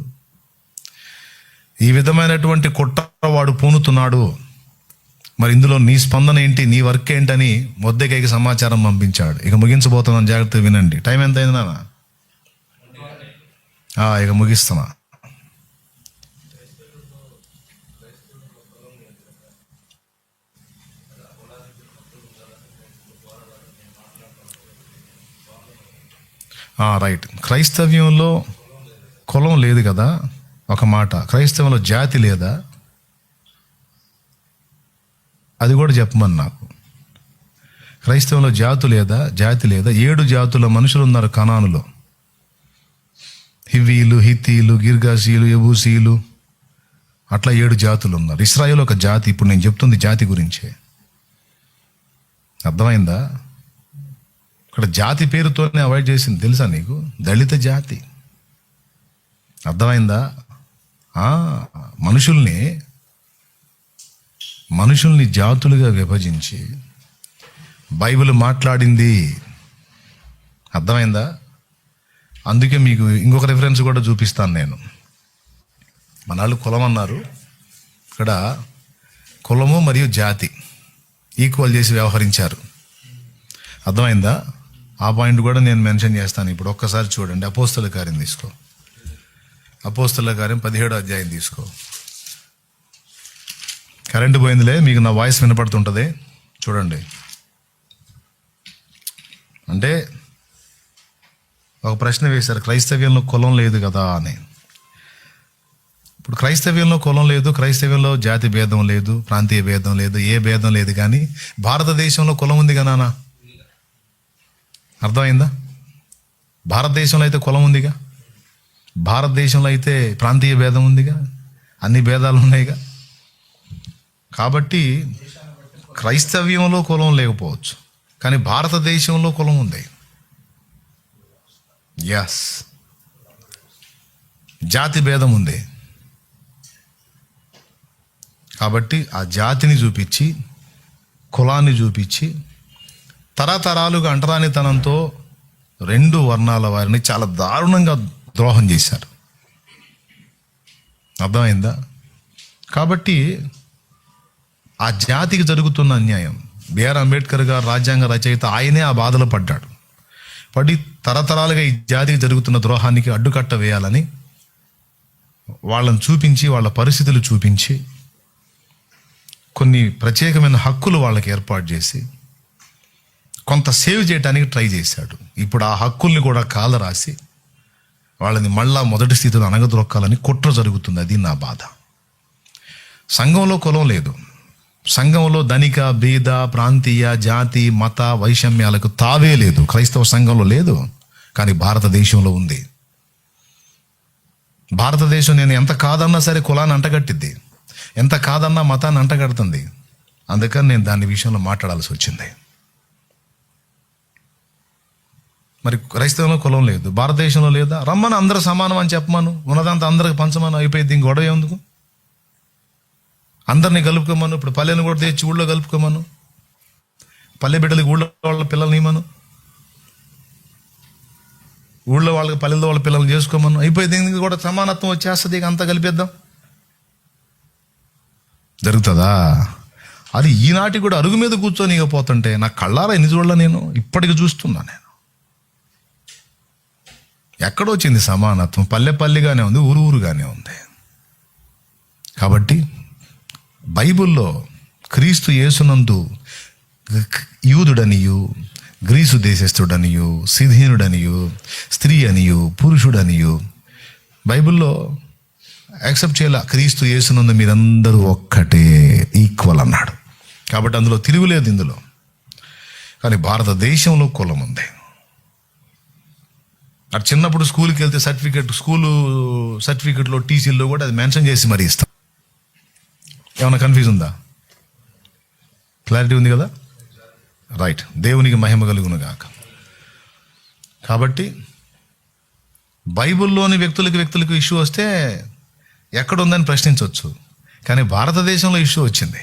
ఈ విధమైనటువంటి కుట్ర వాడు పూనుతున్నాడు. మరి ఇందులో నీ స్పందన ఏంటి, నీ వర్క్ ఏంటని మొద్దెకైకి సమాచారం పంపించాడు. ఇక ముగించబోతున్నాను, జాగ్రత్తగా వినండి. టైం ఎంత అయింది నాన్న? ఇక ముగిస్తున్నా. రైట్, క్రైస్తవ్యంలో కులం లేదు కదా. ఒక మాట, క్రైస్తవంలో జాతి లేదా? అది కూడా చెప్పమని నాకు. క్రైస్తవంలో జాతి లేదా? 7 జాతుల మనుషులు ఉన్నారు కనానులో. హివ్వీలు, హిత్తీలు, గిర్గాసీలు, యబూసీలు, అట్లా 7 జాతులు ఉన్నారు. ఇశ్రాయేల్ ఒక జాతి. ఇప్పుడు నేను చెప్తుంది జాతి గురించే. అర్థమైందా? ఇక్కడ జాతి పేరుతోనే అవాయిడ్ చేసింది తెలుసా నీకు? దళిత జాతి. అర్థమైందా? మనుషుల్ని జాతులుగా విభజించి బైబిల్ మాట్లాడింది. అర్థమైందా? అందుకే మీకు ఇంకొక రిఫరెన్స్ కూడా చూపిస్తాను నేను. మనాళ్ళు కులం అన్నారు, ఇక్కడ కులము మరియు జాతి ఈక్వల్ చేసి వ్యవహరించారు. అర్థమైందా? ఆ పాయింట్ కూడా నేను మెన్షన్ చేస్తాను. ఇప్పుడు ఒక్కసారి చూడండి, అపోస్తల కార్యం తీసుకో. అపోస్తల కార్యం 17వ అధ్యాయం తీసుకో. కరెంటు పోయిందిలే, మీకు నా వాయిస్ వినపడుతుంటుంది. చూడండి, అంటే ఒక ప్రశ్న వేశారు, క్రైస్తవ్యంలో కులం లేదు కదా అని. ఇప్పుడు క్రైస్తవ్యంలో కులం లేదు, క్రైస్తవ్యంలో జాతి భేదం లేదు, ప్రాంతీయ భేదం లేదు, ఏ భేదం లేదు. కానీ భారతదేశంలో కులం ఉంది కదా నాన్న. అర్థమైందా? భారతదేశంలో అయితే కులం ఉందిగా, భారతదేశంలో అయితే ప్రాంతీయ భేదం ఉందిగా, అన్ని భేదాలు ఉన్నాయిగా. కాబట్టి క్రైస్తవ్యంలో కులం లేకపోవచ్చు, కానీ భారతదేశంలో కులం ఉంది. ఎస్, జాతి భేదం ఉంది. కాబట్టి ఆ జాతిని చూపించి, కులాన్ని చూపించి, తరతరాలుగా అంటరానితనంతో 2 వర్ణాల వారిని చాలా దారుణంగా ద్రోహం చేశారు. అర్థమైందా? కాబట్టి ఆ జాతికి జరుగుతున్న అన్యాయం, బిఆర్ అంబేద్కర్ గారు రాజ్యాంగ రచయిత, ఆయనే ఆ బాధలు పడ్డాడు. పడి తరతరాలుగా ఈ జాతికి జరుగుతున్న ద్రోహానికి అడ్డుకట్ట వేయాలని వాళ్ళని చూపించి, వాళ్ళ పరిస్థితులు చూపించి, కొన్ని ప్రత్యేకమైన హక్కులు వాళ్ళకి ఏర్పాటు చేసి కొంత సేవ్ చేయడానికి ట్రై చేశాడు. ఇప్పుడు ఆ హక్కుల్ని కూడా కాలరాసి వాళ్ళని మళ్ళా మొదటి స్థితిలో అనగదొక్కాలని కుట్ర జరుగుతుంది. అది నా బాధ. సంఘంలో కులం లేదు, సంఘంలో ధనిక, బీద, ప్రాంతీయ, జాతి, మత వైషమ్యాలకు తావే లేదు. క్రైస్తవ సంఘంలో లేదు, కానీ భారతదేశంలో ఉంది. భారతదేశం నేను ఎంత కాదన్నా సరే కులాన్ని అంటగట్టిద్ది, ఎంత కాదన్నా మతాన్ని అంటగడుతుంది. అందుకని నేను దాని విషయంలో మాట్లాడాల్సి వచ్చింది. మరి క్రైస్తవంలో కులం లేదు, భారతదేశంలో లేదా? రమ్మని అందరూ సమానం అని చెప్పమను, ఉన్నదంతా అందరికి పంచమను, అయిపోయింది. ఇంక గొడవ ఎందుకు? అందరినీ కలుపుకోమను. ఇప్పుడు పల్లెని కూడా తెచ్చి ఊళ్ళో కలుపుకోమను, పల్లె బిడ్డలకి ఊళ్ళో వాళ్ళ పిల్లల్ని ఇమ్మను, ఊళ్ళో వాళ్ళకి పల్లెల్లో వాళ్ళ పిల్లల్ని చేసుకోమను, అయిపోయింది. ఇంక కూడా సమానత్వం వచ్చేస్తుంది, ఇక అంతా కలిపేద్దాం. జరుగుతుందా? అది ఈనాటి కూడా అరుగు మీద కూర్చొని ఇక పోతుంటే నా కళ్ళారా ఎన్ని చూడలే, నేను ఇప్పటికి చూస్తున్నా. నేను ఎక్కడొచ్చింది సమానత్వం? పల్లె పల్లెగానే ఉంది, ఊరు ఊరుగానే ఉంది. కాబట్టి బైబిల్లో క్రీస్తు యేసునందు యూదుడనియు, గ్రీసు దేశస్థుడనియు, సిధీనుడనియు, స్త్రీ అనియు, పురుషుడనియు బైబిల్లో యాక్సెప్ట్ చేయాల. క్రీస్తు యేసునందు మీరందరూ ఒక్కటే, ఈక్వల్ అన్నాడు. కాబట్టి అందులో తిరుగులేదు ఇందులో. కానీ భారతదేశంలో కులం ఉంది. అటు చిన్నప్పుడు స్కూల్కి వెళ్తే స్కూలు సర్టిఫికెట్లో, టీసీల్లో కూడా అది మెన్షన్ చేసి మరీ ఇస్తాం. ఏమైనా కన్ఫ్యూజ్ ఉందా? క్లారిటీ ఉంది కదా? రైట్. దేవునికి మహిమ కలుగును గాక. కాబట్టి బైబిల్లోని వ్యక్తులకు ఇష్యూ వస్తే ఎక్కడుందని ప్రశ్నించవచ్చు, కానీ భారతదేశంలో ఇష్యూ వచ్చింది.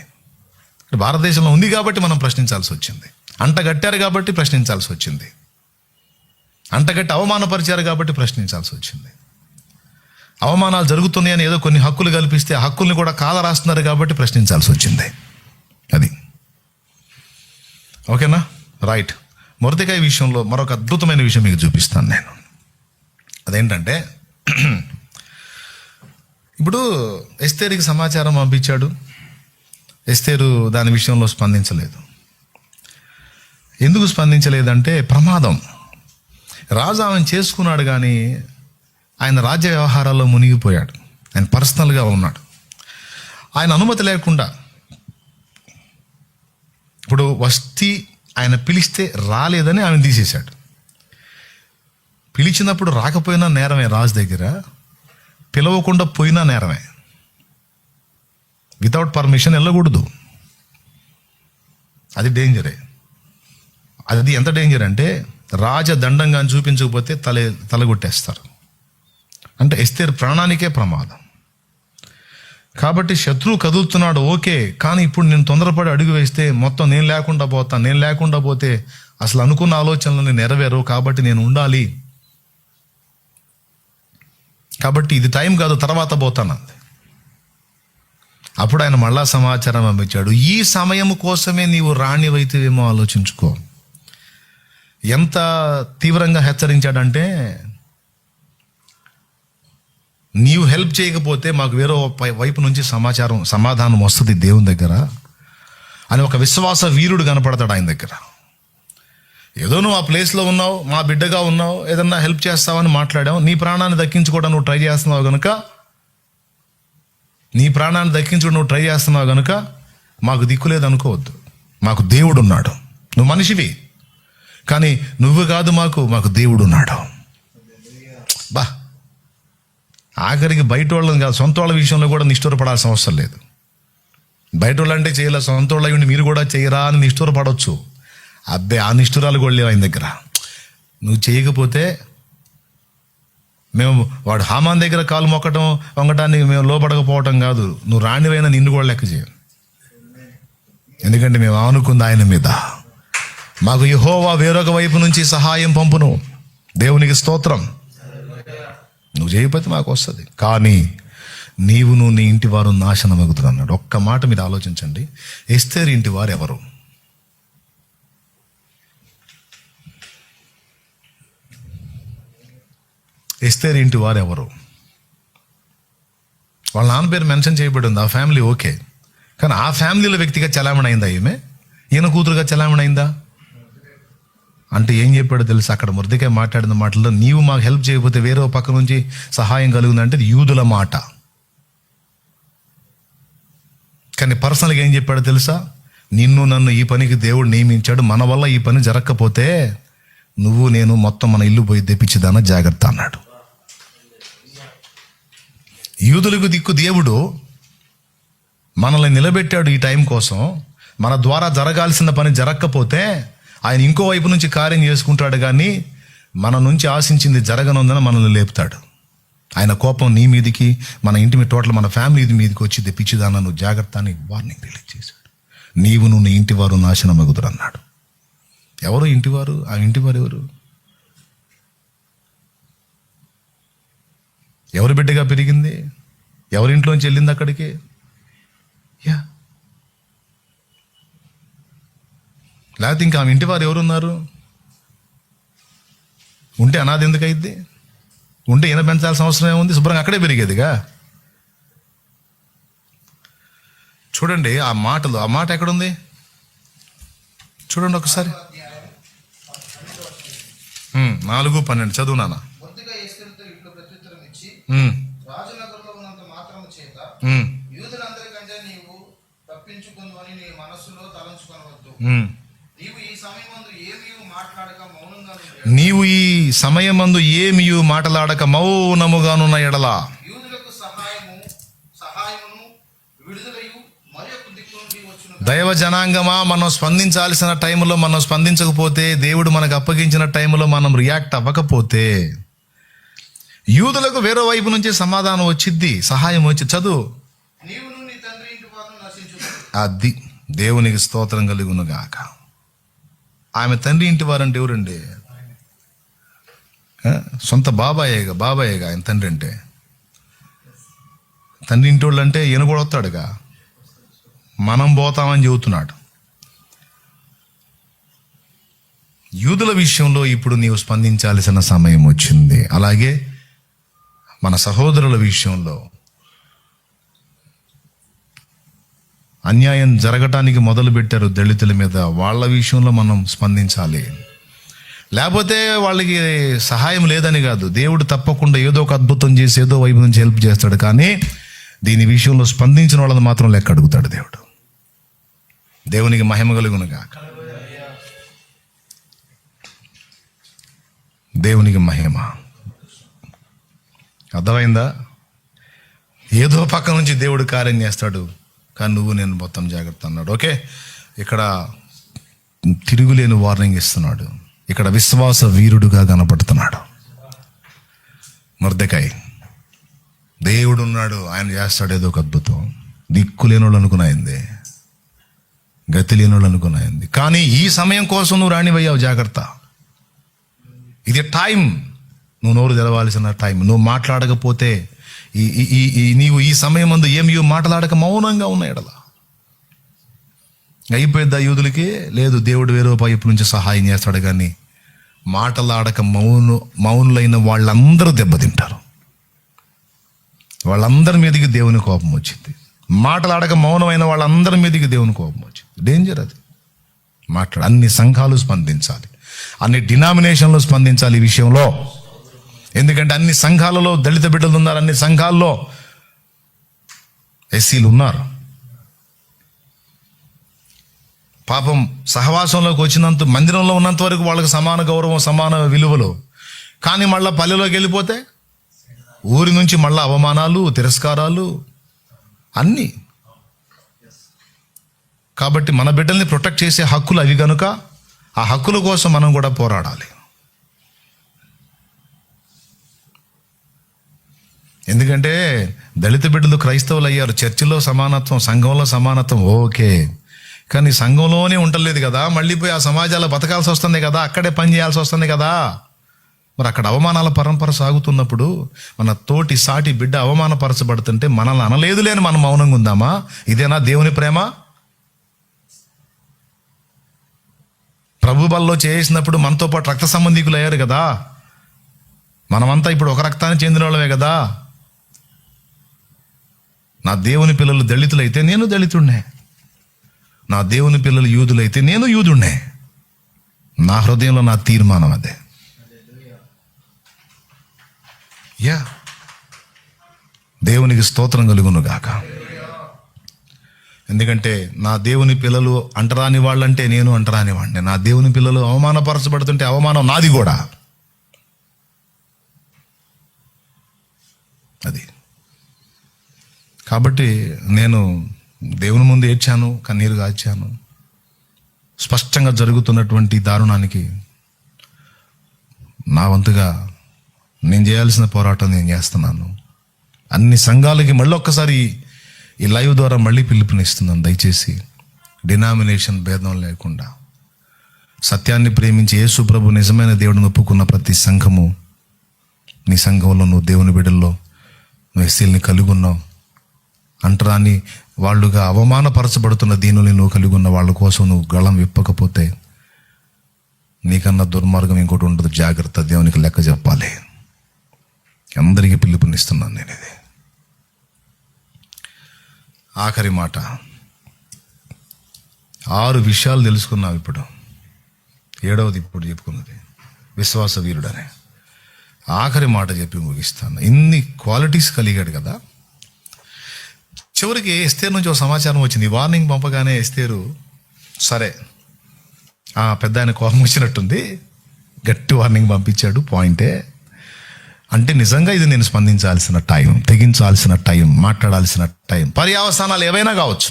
భారతదేశంలో ఉంది కాబట్టి మనం ప్రశ్నించాల్సి వచ్చింది. అంటగట్టారు కాబట్టి ప్రశ్నించాల్సి వచ్చింది. అంటగట్టి అవమానపరిచారు కాబట్టి ప్రశ్నించాల్సి వచ్చింది. అవమానాలు జరుగుతున్నాయని ఏదో కొన్ని హక్కులు కల్పిస్తే ఆ హక్కుల్ని కూడా కాల రాస్తున్నారు కాబట్టి ప్రశ్నించాల్సి వచ్చింది. అది ఓకేనా? రైట్. మొర్దెకాయి విషయంలో మరొక అద్భుతమైన విషయం మీకు చూపిస్తాను నేను. అదేంటంటే, ఇప్పుడు ఎస్తేరుకి సమాచారం పంపించాడు. ఎస్తేరు దాని విషయంలో స్పందించలేదు. ఎందుకు స్పందించలేదంటే ప్రమాదం. రాజు ఆమెను చేసుకున్నాడు, కానీ ఆయన రాజ్య వ్యవహారాల్లో మునిగిపోయాడు. ఆయన పర్సనల్గా ఉన్నాడు. ఆయన అనుమతి లేకుండా, ఇప్పుడు వస్తీ ఆయన పిలిస్తే రాలేదని ఆమె తీసేశాడు. పిలిచినప్పుడు రాకపోయినా నేరమే రాజు దగ్గర, పిలవకుండా పోయినా నేరమే. వితౌట్ పర్మిషన్ వెళ్ళకూడదు. అది డేంజరే. అది ఎంత డేంజర్ అంటే, రాజదండంగా చూపించకపోతే తలగొట్టేస్తారు. అంటే ఎస్తేరు ప్రాణానికే ప్రమాదం. కాబట్టి శత్రువు కదులుతున్నాడు, ఓకే, కానీ ఇప్పుడు నేను తొందరపడి అడుగు వేస్తే మొత్తం నేను లేకుండా పోతే అసలు అనుకున్న ఆలోచనలు నెరవేరు. కాబట్టి నేను ఉండాలి. కాబట్టి ఇది టైం కాదు, తర్వాత పోతానంది. అప్పుడు ఆయన మళ్ళా సమాచారం పంపించాడు. ఈ సమయం కోసమే నీవు రాణివైతేవేమో ఆలోచించుకో. ఎంత తీవ్రంగా హెచ్చరించాడంటే, నీవు హెల్ప్ చేయకపోతే మాకు వేరే వైపు నుంచి సమాధానం వస్తుంది దేవుని దగ్గర అని ఒక విశ్వాస వీరుడు కనపడతాడు ఆయన దగ్గర. ఏదో నువ్వు ఆ ప్లేస్లో ఉన్నావు, మా బిడ్డగా ఉన్నావు, ఏదన్నా హెల్ప్ చేస్తావని మాట్లాడావు. నీ ప్రాణాన్ని దక్కించుకోవడం నువ్వు ట్రై చేస్తున్నావు కనుక మాకు దిక్కు లేదు అనుకోవద్దు. మాకు దేవుడు ఉన్నాడు. నువ్వు మనిషివి, కానీ నువ్వు కాదు, మాకు దేవుడు ఉన్నాడు. బా, ఆఖరికి బయట వాళ్ళని కాదు, సొంత వాళ్ళ విషయంలో కూడా నిష్ఠూరపడాల్సిన అవసరం లేదు. బయట వాళ్ళు అంటే చేయలే, సొంత వాళ్ళు అయ్యి మీరు కూడా చేయరా అని నిష్ఠూరపడవచ్చు. అబ్బే, ఆ నిష్ఠురాలు కూడా లేవు ఆయన దగ్గర. నువ్వు చేయకపోతే మేము వాడు హామాన్ దగ్గర కాలు వంగటానికి మేము లోపడకపోవటం కాదు, నువ్వు రాణివైనా నిన్ను కూడా లెక్క చేయం. ఎందుకంటే మేము ఆనుకుంది ఆయన మీద. మాకు యెహోవా వేరొక వైపు నుంచి సహాయం పంపును. దేవునికి స్తోత్రం. నువ్వు చేయకపోతే మాకు వస్తుంది, కానీ నీవును నీ ఇంటి వారు నాశనం అవుతున్నారు అన్నాడు. ఒక్క మాట మీరు ఆలోచించండి. ఎస్తేరు ఇంటి వారు ఎవరు? ఎస్తేరు ఇంటి వారు ఎవరు? వాళ్ళ నాన్న పేరు మెన్షన్ చేయబడి ఉంది, ఆ ఫ్యామిలీ ఓకే. కానీ ఆ ఫ్యామిలీలో వ్యక్తిగా చలామణి అయిందా ఈయన కూతురుగా చలామణి అయిందా? అంటే ఏం చెప్పాడో తెలుసు అక్కడ మొర్దెకాయి మాట్లాడిన మాటల్లో, నీవు మాకు హెల్ప్ చేయకపోతే వేరే పక్క నుంచి సహాయం కలుగుతుందంటే యూదుల మాట. కానీ పర్సనల్గా ఏం చెప్పాడో తెలుసా? నిన్ను నన్ను ఈ పనికి దేవుడు నియమించాడు, మన వల్ల ఈ పని జరగకపోతే నువ్వు నేను మొత్తం మన ఇల్లు పోయి తెప్పించేదాన జాగ్రత్త అన్నాడు. యూదులకు దిక్కు దేవుడు మనల్ని నిలబెట్టాడు ఈ టైం కోసం. మన ద్వారా జరగాల్సిన పని జరగకపోతే ఆయన ఇంకో వైపు నుంచి కార్యం చేసుకుంటాడు, కానీ మన నుంచి ఆశించింది జరగనుందని మనల్ని లేపుతాడు. ఆయన కోపం నీ మీదికి, మన ఇంటి మీద, టోటల్ మన ఫ్యామిలీ మీదకి వచ్చి తెప్పించేదాన నువ్వు జాగ్రత్త అని వార్నింగ్ రిలీజ్ చేశాడు. నీవు నువ్వు నీ ఇంటివారు నాశనమగుదురు అన్నాడు. ఎవరు ఇంటివారు? ఆ ఇంటివారు ఎవరు? ఎవరి బిడ్డగా పెరిగింది? ఎవరింట్లోంచి వెళ్ళింది అక్కడికి? లేకపోతే ఇంకా ఆమె ఇంటి వారు ఎవరున్నారు? ఉంటే అనాథ ఎందుకు అయింది? ఉంటే ఈయన పెంచాల్సిన అవసరం ఏముంది? శుభ్రంగా అక్కడే పెరిగేదిగా. చూడండి ఆ మాటలు, ఆ మాట ఎక్కడుంది చూడండి ఒకసారి. 4:12 చదువు నాన్న. నీవు ఈ సమయమందు ఏమియు మాట్లాడక మౌనముగానున్న ఎడల దైవ జనాంగమా, మనం స్పందించాల్సిన టైంలో మనం స్పందించకపోతే, దేవుడు మనకు అప్పగించిన టైంలో మనం రియాక్ట్ అవ్వకపోతే, యూదులకు వేరే వైపు నుంచి సమాధానం వచ్చిద్ది, సహాయం వచ్చి. చదువు. అది దేవునికి స్తోత్రం కలుగును గాక. ఆమె తండ్రి ఇంటి వారంటే ఎవరండి? సొంత బాబాయేగా ఆయన తండ్రి అంటే. తండ్రి ఇంటి వాళ్ళు అంటే ఈయన కూడా వస్తాడుగా, మనం పోతామని చెబుతున్నాడు. యూదుల విషయంలో ఇప్పుడు నీవు స్పందించాల్సిన సమయం వచ్చింది. అలాగే మన సహోదరుల విషయంలో అన్యాయం జరగటానికి మొదలు పెట్టారు దళితుల మీద, వాళ్ళ విషయంలో మనం స్పందించాలి. లేకపోతే వాళ్ళకి సహాయం లేదని కాదు, దేవుడు తప్పకుండా ఏదో ఒక అద్భుతం చేసి ఏదో వైపు నుంచి హెల్ప్ చేస్తాడు, కానీ దీని విషయంలో స్పందించిన వాళ్ళని మాత్రం లెక్క అడుగుతాడు దేవుడు. దేవునికి మహిమ కలుగునుగా. దేవునికి మహిమ. అర్థమైందా? ఏదో పక్క నుంచి దేవుడు కార్యం చేస్తాడు, కానీ నువ్వు నేను మొత్తం జాగ్రత్త అన్నాడు. ఓకే, ఇక్కడ తిరుగులేని వార్నింగ్ ఇస్తున్నాడు. ఇక్కడ విశ్వాస వీరుడుగా కనపడుతున్నాడు మొర్దెకాయ్. దేవుడు ఉన్నాడు, ఆయన చేస్తాడు ఏదో ఒక అద్భుతం. దిక్కు లేనోళ్ళు అనుకున్నాయింది, గతి లేనోళ్ళు అనుకున్నాయింది, కానీ ఈ సమయం కోసం నువ్వు రానివయ్యావు. జాగ్రత్త, ఇది టైం. నువ్వు నోరు తెరవాల్సిన టైం. నువ్వు మాట్లాడకపోతే నీవు ఈ సమయం ముందు ఏమి మాట్లాడక మౌనంగా ఉన్న ఎడల అయిపోయిద్దా యూదులకి? లేదు, దేవుడు వేరే వైపు నుంచి సహాయం చేస్తాడు, కానీ మాటలాడక మౌనులైన వాళ్ళందరూ దెబ్బతింటారు. వాళ్ళందరి మీదకి దేవుని కోపం వచ్చింది. మాటలాడక మౌనమైన వాళ్ళందరి మీదకి దేవుని కోపం వచ్చింది. డేంజర్ అది. అన్ని సంఘాలు స్పందించాలి, అన్ని డినామినేషన్లు స్పందించాలి ఈ విషయంలో. ఎందుకంటే అన్ని సంఘాలలో దళిత బిడ్డలు ఉన్నారు, అన్ని సంఘాల్లో ఎస్సీలు ఉన్నారు. పాపం సహవాసంలోకి వచ్చినంత, మందిరంలో ఉన్నంత వరకు వాళ్ళకి సమాన గౌరవం, సమాన విలువలు, కానీ మళ్ళీ పల్లెలోకి వెళ్ళిపోతే ఊరి నుంచి మళ్ళీ అవమానాలు, తిరస్కారాలు అన్నీ. కాబట్టి మన బిడ్డల్ని ప్రొటెక్ట్ చేసే హక్కులు అవి కనుక ఆ హక్కుల కోసం మనం కూడా పోరాడాలి. ఎందుకంటే దళిత బిడ్డలు క్రైస్తవులు అయ్యారు, చర్చిలో సమానత్వం, సంఘంలో సమానత్వం ఓకే, కానీ సంఘంలోనే ఉండలేదు కదా, మళ్ళీ పోయి ఆ సమాజాల్లో బతకాల్సి వస్తుంది కదా, అక్కడే పని చేయాల్సి వస్తుంది కదా. మరి అక్కడ అవమానాల పరంపర సాగుతున్నప్పుడు మన తోటి సాటి బిడ్డ అవమానపరచబడుతుంటే మనల్ని అనలేదులే అని మనం మౌనంగా ఉందామా? ఇదేనా దేవుని ప్రేమ? ప్రభు బల్లో చేసినప్పుడు మనతో పాటు రక్త సంబంధికులు అయ్యారు కదా, మనమంతా ఇప్పుడు ఒక రక్తానికి చెందిన వాళ్ళమే కదా. నా దేవుని పిల్లలు దళితులైతే నేను దళితుడినే, నా దేవుని పిల్లలు యూదులైతే నేను యూదుడినే. నా హృదయంలో నా తీర్మానం అదే. దేవునికి స్తోత్రం కలుగును గాక. ఎందుకంటే నా దేవుని పిల్లలు అంటరాని వాళ్ళంటే నేను అంటరాని వాడిని. నా దేవుని పిల్లలు అవమానపరచబడుతుంటే అవమానం నాది కూడా. అది కాబట్టి నేను దేవుని ముందు ఏడ్చాను, కన్నీరు గాచాను. స్పష్టంగా జరుగుతున్నటువంటి దారుణానికి నా వంతుగా నేను చేయాల్సిన పోరాటం నేను చేస్తున్నాను. అన్ని సంఘాలకి మళ్ళీ ఒక్కసారి ఈ లైవ్ ద్వారా మళ్ళీ పిలుపునిస్తున్నాను. దయచేసి డినామినేషన్ భేదం లేకుండా సత్యాన్ని ప్రేమించి యేసు ప్రభు నిజమైన దేవుడిని ఒప్పుకున్న ప్రతి సంఘము, నీ సంఘంలో నువ్వు దేవుని బిడ్డల్లో నువ్వు ఎస్సీల్ని కలిగి ఉన్నావు, అంటరాని వాళ్ళుగా అవమానపరచబడుతున్న దీనుల్ని నువ్వు కలిగి ఉన్న వాళ్ళ కోసం నువ్వు గళం విప్పకపోతే నీకన్నా దుర్మార్గం ఇంకోటి ఉండదు. జాగ్రత్త, దేవునికి లెక్క చెప్పాలి. అందరికీ పిలుపునిస్తున్నాను నేను. ఇది ఆఖరి మాట. 6 విషయాలు తెలుసుకున్నావు ఇప్పుడు. 7వది ఇప్పుడు చెప్పుకున్నది విశ్వాస వీరుడనే. ఆఖరి మాట చెప్పి ముగిస్తాను. ఇన్ని క్వాలిటీస్ కలిగాడు కదా. చివరికి ఎస్తేరు నుంచి ఒక సమాచారం వచ్చింది. వార్నింగ్ పంపగానే ఎస్తేరు సరే పెద్ద ఆయన కోపం వచ్చినట్టుంది, గట్టి వార్నింగ్ పంపించాడు. పాయింటే అంటే నిజంగా ఇది నేను స్పందించాల్సిన టైం, తెగించాల్సిన టైం, మాట్లాడాల్సిన టైం, పర్యావసానాలు ఏవైనా కావచ్చు,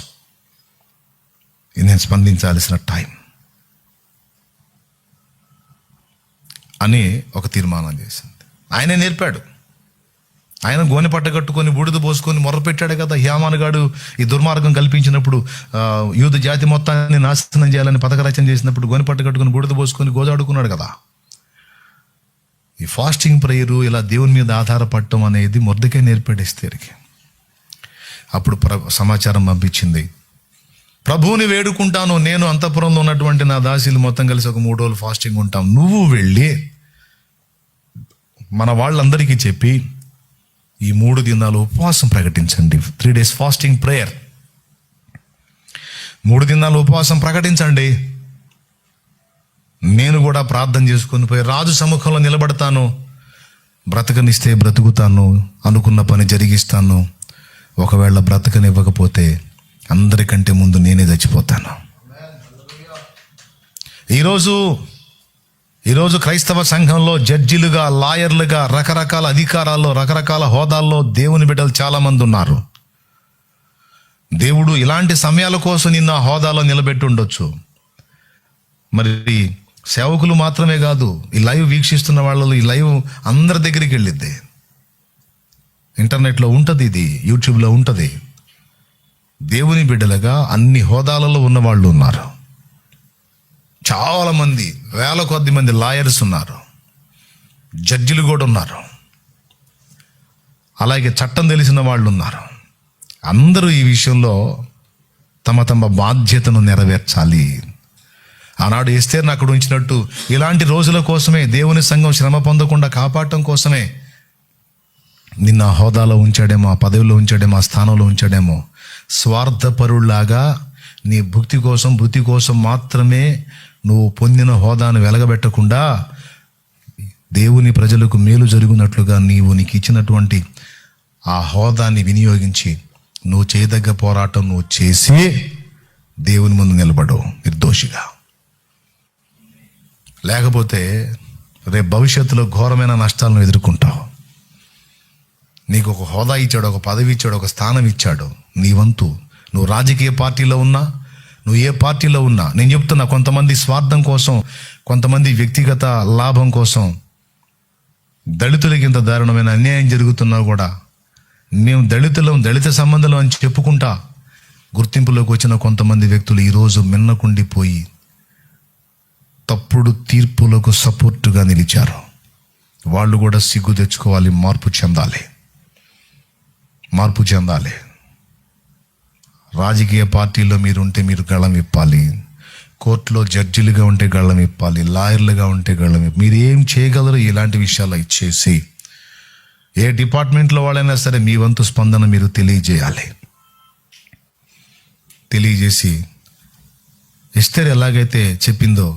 ఇది నేను స్పందించాల్సిన టైం అని ఒక తీర్మానం చేసింది. ఆయనే నేర్పాడు. ఆయన గోనె పట్ట కట్టుకొని బూడిద పోసుకొని మొర్రపెట్టాడు కదా. హ్యామానుగాడు ఈ దుర్మార్గం కల్పించినప్పుడు, యూద జాతి మొత్తాన్ని నాశనం చేయాలని పథక రచన చేసినప్పుడు గోనె పట్ట కట్టుకొని బూడిద పోసుకొని గోజాడుకున్నాడు కదా. ఈ ఫాస్టింగ్ ప్రేయరు, ఇలా దేవుని మీద ఆధారపడటం అనేది మొర్దెకే నేర్పాడు ఎస్తేరుకి. అప్పుడు సమాచారం పంపించింది, ప్రభువుని వేడుకుంటాను, నేను అంతఃపురంలో ఉన్నటువంటి నా దాసీలు మొత్తం కలిసి ఒక 3 రోజులు ఫాస్టింగ్ ఉంటాం, నువ్వు వెళ్ళి మన వాళ్ళందరికీ చెప్పి ఈ 3 దినాలు ఉపవాసం ప్రకటించండి. 3 days ఫాస్టింగ్ ప్రేయర్. 3 దినాలు ఉపవాసం ప్రకటించండి. నేను కూడా ప్రార్థన చేసుకొని పోయి రాజు సముఖంలో నిలబడతాను. బ్రతకనిస్తే బ్రతుకుతాను, అనుకున్న పని జరిగిస్తాను. ఒకవేళ బ్రతకనివ్వకపోతే అందరికంటే ముందు నేనే చచ్చిపోతాను. ఈరోజు క్రైస్తవ సంఘంలో జడ్జిలుగా, లాయర్లుగా, రకరకాల అధికారాల్లో, రకరకాల హోదాల్లో దేవుని బిడ్డలు చాలామంది ఉన్నారు. దేవుడు ఇలాంటి సమయాల కోసం నిన్ను ఆ హోదాలో నిలబెట్టి ఉండొచ్చు. మరి సేవకులు మాత్రమే కాదు, ఈ లైవ్ వీక్షిస్తున్న వాళ్ళు, ఈ లైవ్ అందరి దగ్గరికి వెళ్ళిద్ది. ఇంటర్నెట్లో ఉంటుంది, ఇది యూట్యూబ్లో ఉంటుంది. దేవుని బిడ్డలుగా అన్ని హోదాలలో ఉన్నవాళ్ళు ఉన్నారు. చాలామంది, వేల కొద్ది మంది లాయర్స్ ఉన్నారు, జడ్జిలు కూడా ఉన్నారు, అలాగే చట్టం తెలిసిన వాళ్ళు ఉన్నారు. అందరూ ఈ విషయంలో తమ తమ బాధ్యతను నెరవేర్చాలి. ఆనాడు ఎస్తేరును అక్కడ ఉంచినట్టు ఇలాంటి రోజుల కోసమే, దేవుని సంఘం శ్రమ పొందకుండా కాపాడటం కోసమే నిన్న ఆ హోదాలో ఉంచాడేమో, ఆ పదవిలో ఉంచాడేమో, ఆ స్థానంలో ఉంచాడేమో. స్వార్థపరులాగా నీ భుక్తి కోసం, వృత్తి కోసం మాత్రమే నువ్వు పొందిన హోదాను వెలగబెట్టకుండా దేవుని ప్రజలకు మేలు జరుగునట్లుగా నీకు ఇచ్చినటువంటి ఆ హోదాన్ని వినియోగించి నువ్వు చేయదగ్గ పోరాటం నువ్వు చేసి దేవుని ముందు నిలబడు నిర్దోషిగా. లేకపోతే రేపు భవిష్యత్తులో ఘోరమైన నష్టాలను ఎదుర్కొంటావు. నీకు ఒక హోదా ఇచ్చాడు, ఒక పదవి ఇచ్చాడు, ఒక స్థానం ఇచ్చాడు. నీ వంతు, నువ్వు రాజకీయ పార్టీలో ఉన్నా, నువ్వు ఏ పార్టీలో ఉన్నా, నేను చెప్తున్నా, కొంతమంది స్వార్థం కోసం, కొంతమంది వ్యక్తిగత లాభం కోసం దళితులకి ఇంత దారుణమైన అన్యాయం జరుగుతున్నా కూడా మేము దళిత సంబంధాలు అని చెప్పుకుంటా గుర్తింపులోకి వచ్చిన కొంతమంది వ్యక్తులు ఈరోజు మిన్నకుండిపోయి తప్పుడు తీర్పులకు సపోర్టుగా నిలిచారు. వాళ్ళు కూడా సిగ్గు తెచ్చుకోవాలి, మార్పు చెందాలి. రాజకీయ పార్టీలో మీరుంటే మీరు గళం విప్పాలి, కోర్టులో జడ్జిలుగా ఉంటే గళం విప్పాలి, లాయర్లుగా ఉంటే గళం విప్పాలి. మీరు ఏం చేయగలరు ఇలాంటి విషయాలు ఇచ్చేసి, ఏ డిపార్ట్మెంట్లో వాళ్ళైనా సరే మీ వంతు స్పందన మీరు తెలియజేసి ఎస్తేరు ఎలాగైతే చెప్పిందో,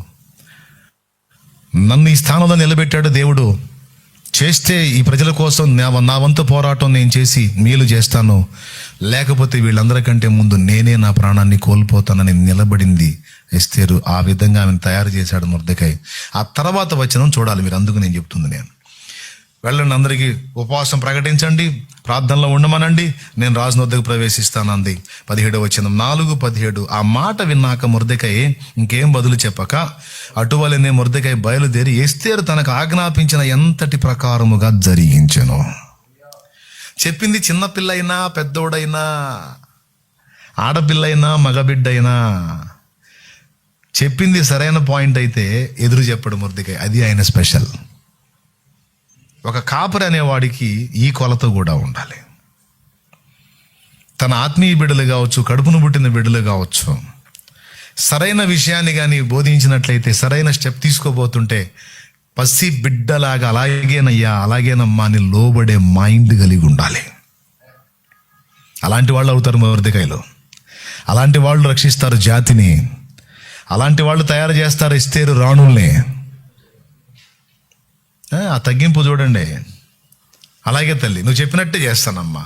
నన్ను ఈ స్థానంలో నిలబెట్టాడు దేవుడు, చేస్తే ఈ ప్రజల కోసం నా వంతు పోరాటం నేను చేసి మేలు చేస్తాను, లేకపోతే వీళ్ళందరికంటే ముందు నేనే నా ప్రాణాన్ని కోల్పోతానని నిలబడింది ఎస్తేరు. ఆ విధంగా ఆమెను తయారు చేశాడు మొర్దెకై. ఆ తర్వాత వచనం చూడాలి మీరు, అందుకు నేను చెప్తుంది. నేను వెళ్ళండి, అందరికీ ఉపవాసం ప్రకటించండి, ప్రార్థనలో ఉండమనండి, నేను రాజుని వద్దకు ప్రవేశిస్తానంది. 17వ వచనం, 4:17. ఆ మాట విన్నాక మొర్దెకై ఇంకేం బదులు చెప్పక అటువలనే మొర్దెకై బయలుదేరి ఎస్తేరు తనకు ఆజ్ఞాపించిన ఎంతటి ప్రకారముగా జరిగించెను. చెప్పింది చిన్నపిల్ల అయినా పెద్దోడైనా, ఆడపిల్లైనా మగబిడ్డైనా, చెప్పింది సరైన పాయింట్ అయితే ఎదురు చెప్పడు మొర్దెకై. అది ఆయన స్పెషల్. ఒక కాపరి అనేవాడికి ఈ కొలత కూడా ఉండాలి. తన ఆత్మీయ బిడ్డలు కావచ్చు, కడుపును పుట్టిన బిడ్డలు కావచ్చు, సరైన విషయాన్ని కానీ బోధించినట్లయితే, సరైన స్టెప్ తీసుకోబోతుంటే పసి బిడ్డలాగా అలాగేనయ్యా అలాగేనమ్మా అని లోబడే మైండ్ కలిగి ఉండాలి. అలాంటి వాళ్ళు అవుతారు మొర్దెకైలో. అలాంటి వాళ్ళు రక్షిస్తారు జాతిని. అలాంటి వాళ్ళు తయారు చేస్తారు ఎస్తేరు రాణుల్ని. ఆ తగ్గింపు చూడండి. అలాగే తల్లి, నువ్వు చెప్పినట్టే చేస్తానమ్మా,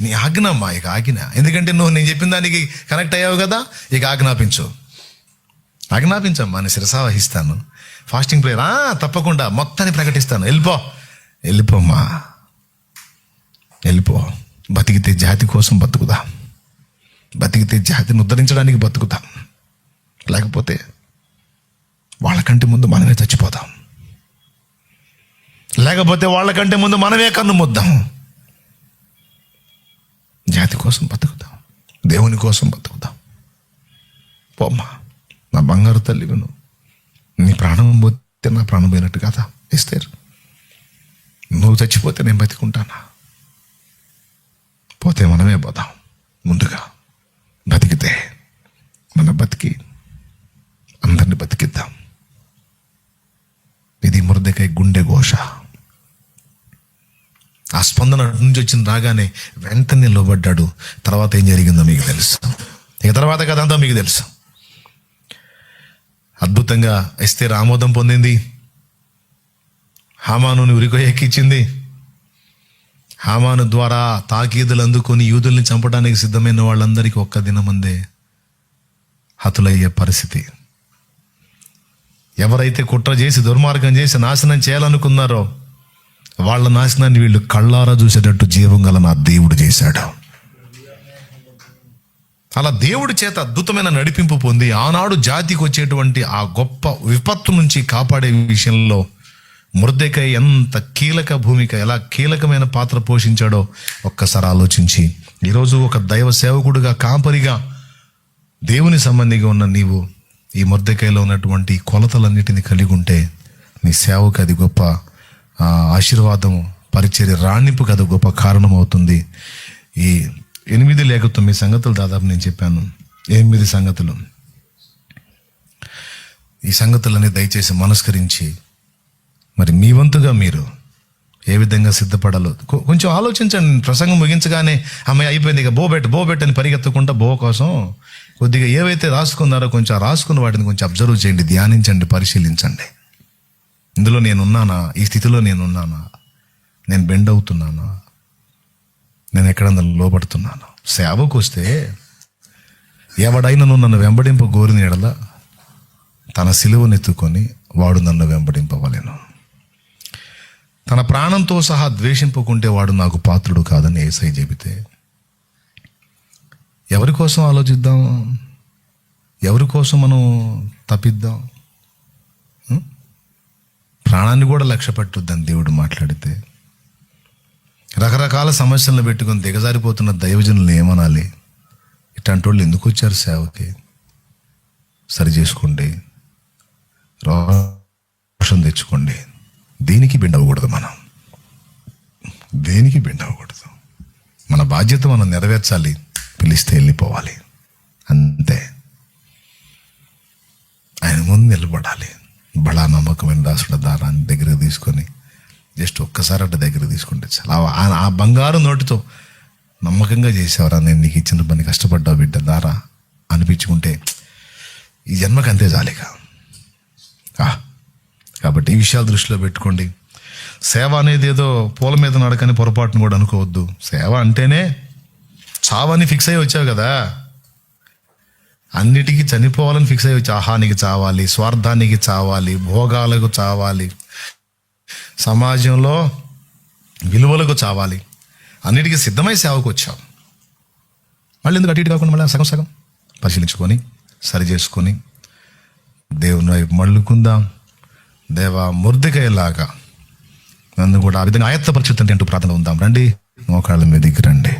నీ ఆజ్ఞమ్మా, ఇక ఆజ్ఞ. ఎందుకంటే నువ్వు నేను చెప్పిన దానికి కనెక్ట్ అయ్యావు కదా, ఇక ఆజ్ఞాపించమ్మా, నేను శిరసా వహిస్తాను. ఫాస్టింగ్ ప్రేయర్ తప్పకుండా మొత్తాన్ని ప్రకటిస్తాను. వెళ్ళిపోమ్మా, వెళ్ళిపో. బతికితే జాతి కోసం బతుకుదాం, బతికితే జాతిని ఉద్ధరించడానికి బతుకుదాం, లేకపోతే వాళ్ళకంటే ముందు మనమే చచ్చిపోదాం, లేకపోతే వాళ్ళకంటే ముందు మనమే కన్ను ముద్దాం. జాతి కోసం బతుకుదాం, దేవుని కోసం బతుకుదాం. పోమ్మా నా బంగారు తల్లి, విను, నీ ప్రాణం పోతే నా ప్రాణం పోయినట్టు కదా ఎస్తేరు. నువ్వు చచ్చిపోతే నేను బతికుంటానా? పోతే మనమే పోదాం. ముందుగా బతికితే మన బతికి అందరిని బతికిద్దాం. ఇది మొర్దెకై గుండె ఘోష. ఆ స్పందన నుంచి వచ్చిన రాగానే వెంటనే లోబడ్డాడు. తర్వాత ఏం జరిగిందో మీకు తెలుసు. ఇక తర్వాత కథ అంతా మీకు తెలుసు. అద్భుతంగా ఎస్తేరు ఆమోదం పొందింది. హామానుని ఉరికి ఎక్కించింది. హామాను ద్వారా తాకీదులు అందుకొని యూదుల్ని చంపడానికి సిద్ధమైన వాళ్ళందరికీ ఒక్క దినమందే హతులయ్యే పరిస్థితి. ఎవరైతే కుట్ర చేసి దుర్మార్గం చేసి నాశనం చేయాలనుకున్నారో వాళ్ళ నాశనాన్ని వీళ్ళు కళ్ళారా చూసేటట్టు జీవం గల నా దేవుడు చేశాడు. అలా దేవుడి చేత అద్భుతమైన నడిపింపు పొంది ఆనాడు జాతికి వచ్చేటువంటి ఆ గొప్ప విపత్తు నుంచి కాపాడే విషయంలో మొర్దెకై ఎంత కీలక భూమిక, ఎలా కీలకమైన పాత్ర పోషించాడో ఒక్కసారి ఆలోచించి, ఈరోజు ఒక దైవ సేవకుడుగా, కాపరిగా, దేవుని సంబంధిగా ఉన్న నీవు ఈ మొర్దెకైలో ఉన్నటువంటి కొలతలన్నిటిని కలిగి ఉంటే నీ సేవకు అది గొప్ప ఆశీర్వాదం, పరిచర్య రాణింపుకు అది గొప్ప కారణం అవుతుంది. ఈ 8 లేక 9 సంగతులు దాదాపు నేను చెప్పాను. 8 సంగతులు. ఈ సంగతులన్నీ దయచేసి మనస్కరించి మరి మీ వంతుగా మీరు ఏ విధంగా సిద్ధపడాలో కొంచెం ఆలోచించండి. ప్రసంగం ముగించగానే అమ్మాయి అయిపోయింది ఇక బోబెట్ అని పరిగెత్తకుండా బో కోసం కొద్దిగా ఏవైతే రాసుకున్నారో కొంచెం రాసుకున్న వాటిని కొంచెం అబ్జర్వ్ చేయండి, ధ్యానించండి, పరిశీలించండి. ఇందులో నేనున్నానా? ఈ స్థితిలో నేనున్నానా? నేను బెండ్ అవుతున్నానా? నేను ఎక్కడన్నా లోపడుతున్నాను? సేవకు వస్తే ఎవడైనా నన్ను వెంబడింప గోరిన ఎడల తన సిలువనెత్తుకొని వాడు నన్ను వెంబడింపవలెను. తన ప్రాణంతో సహా ద్వేషింపుకుంటే వాడు నాకు పాత్రుడు కాదని యేసయ్య చెబితే ఎవరి కోసం ఆలోచిద్దాం? ఎవరి కోసం మనం తప్పిద్దాం? ప్రాణాన్ని కూడా లక్ష్య పెట్టొద్దని దేవుడు మాట్లాడితే రకరకాల సమస్యలను పెట్టుకొని దిగజారిపోతున్న దైవజనులు ఏమనాలి? ఇట్లాంటి వాళ్ళు ఎందుకు వచ్చారు సేవకి? సరి చేసుకోండి, రోషం తెచ్చుకోండి. దేనికి బెండ్ అవ్వకూడదు, మనం దేనికి బెండ్ అవ్వకూడదు. మన బాధ్యత మనం నెరవేర్చాలి, పిలిస్తే వెళ్ళిపోవాలి, అంతే. ఆయన ముందు నిలబడాలి. బడా నమ్మకమైన దాసుడు దారాన్ని దగ్గరకు తీసుకొని జస్ట్ ఒక్కసారి అట్ట దగ్గర తీసుకుంటే చాలా ఆ బంగారు నోటితో నమ్మకంగా చేసేవారా, నేను నీకు ఇచ్చిన పని కష్టపడ్డావు బిడ్డ దారా అనిపించుకుంటే ఈ జన్మకు అంతే జాలిగా. కాబట్టి ఈ విషయాలు దృష్టిలో పెట్టుకోండి. సేవ అనేది ఏదో పూల మీద నడకని పొరపాటును కూడా అనుకోవద్దు. సేవ అంటేనే చావని ఫిక్స్ అయ్యి వచ్చావు కదా, అన్నిటికీ చనిపోవాలని ఫిక్స్ అయ్యి వచ్చి ఆహానికి చావాలి, స్వార్థానికి చావాలి, భోగాలకు చావాలి, సమాజంలో విలువలకు చావాలి, అన్నిటికీ సిద్ధమై సేవకు వచ్చావు. మళ్ళీ ఎందుకు అటు ఇటు కాకుండా మళ్ళీ సగం సగం పరిశీలించుకొని సరి చేసుకొని దేవుని వైపు మళ్ళుకుందాం. దేవా, మొర్దెకయ్యలాగా నన్ను కూడా ఆ విధంగా ఆయత్తపరిచితంటే అంటూ ప్రార్థన ఉందాం. రండి, మోకాళ్ళ మీదకి రండి.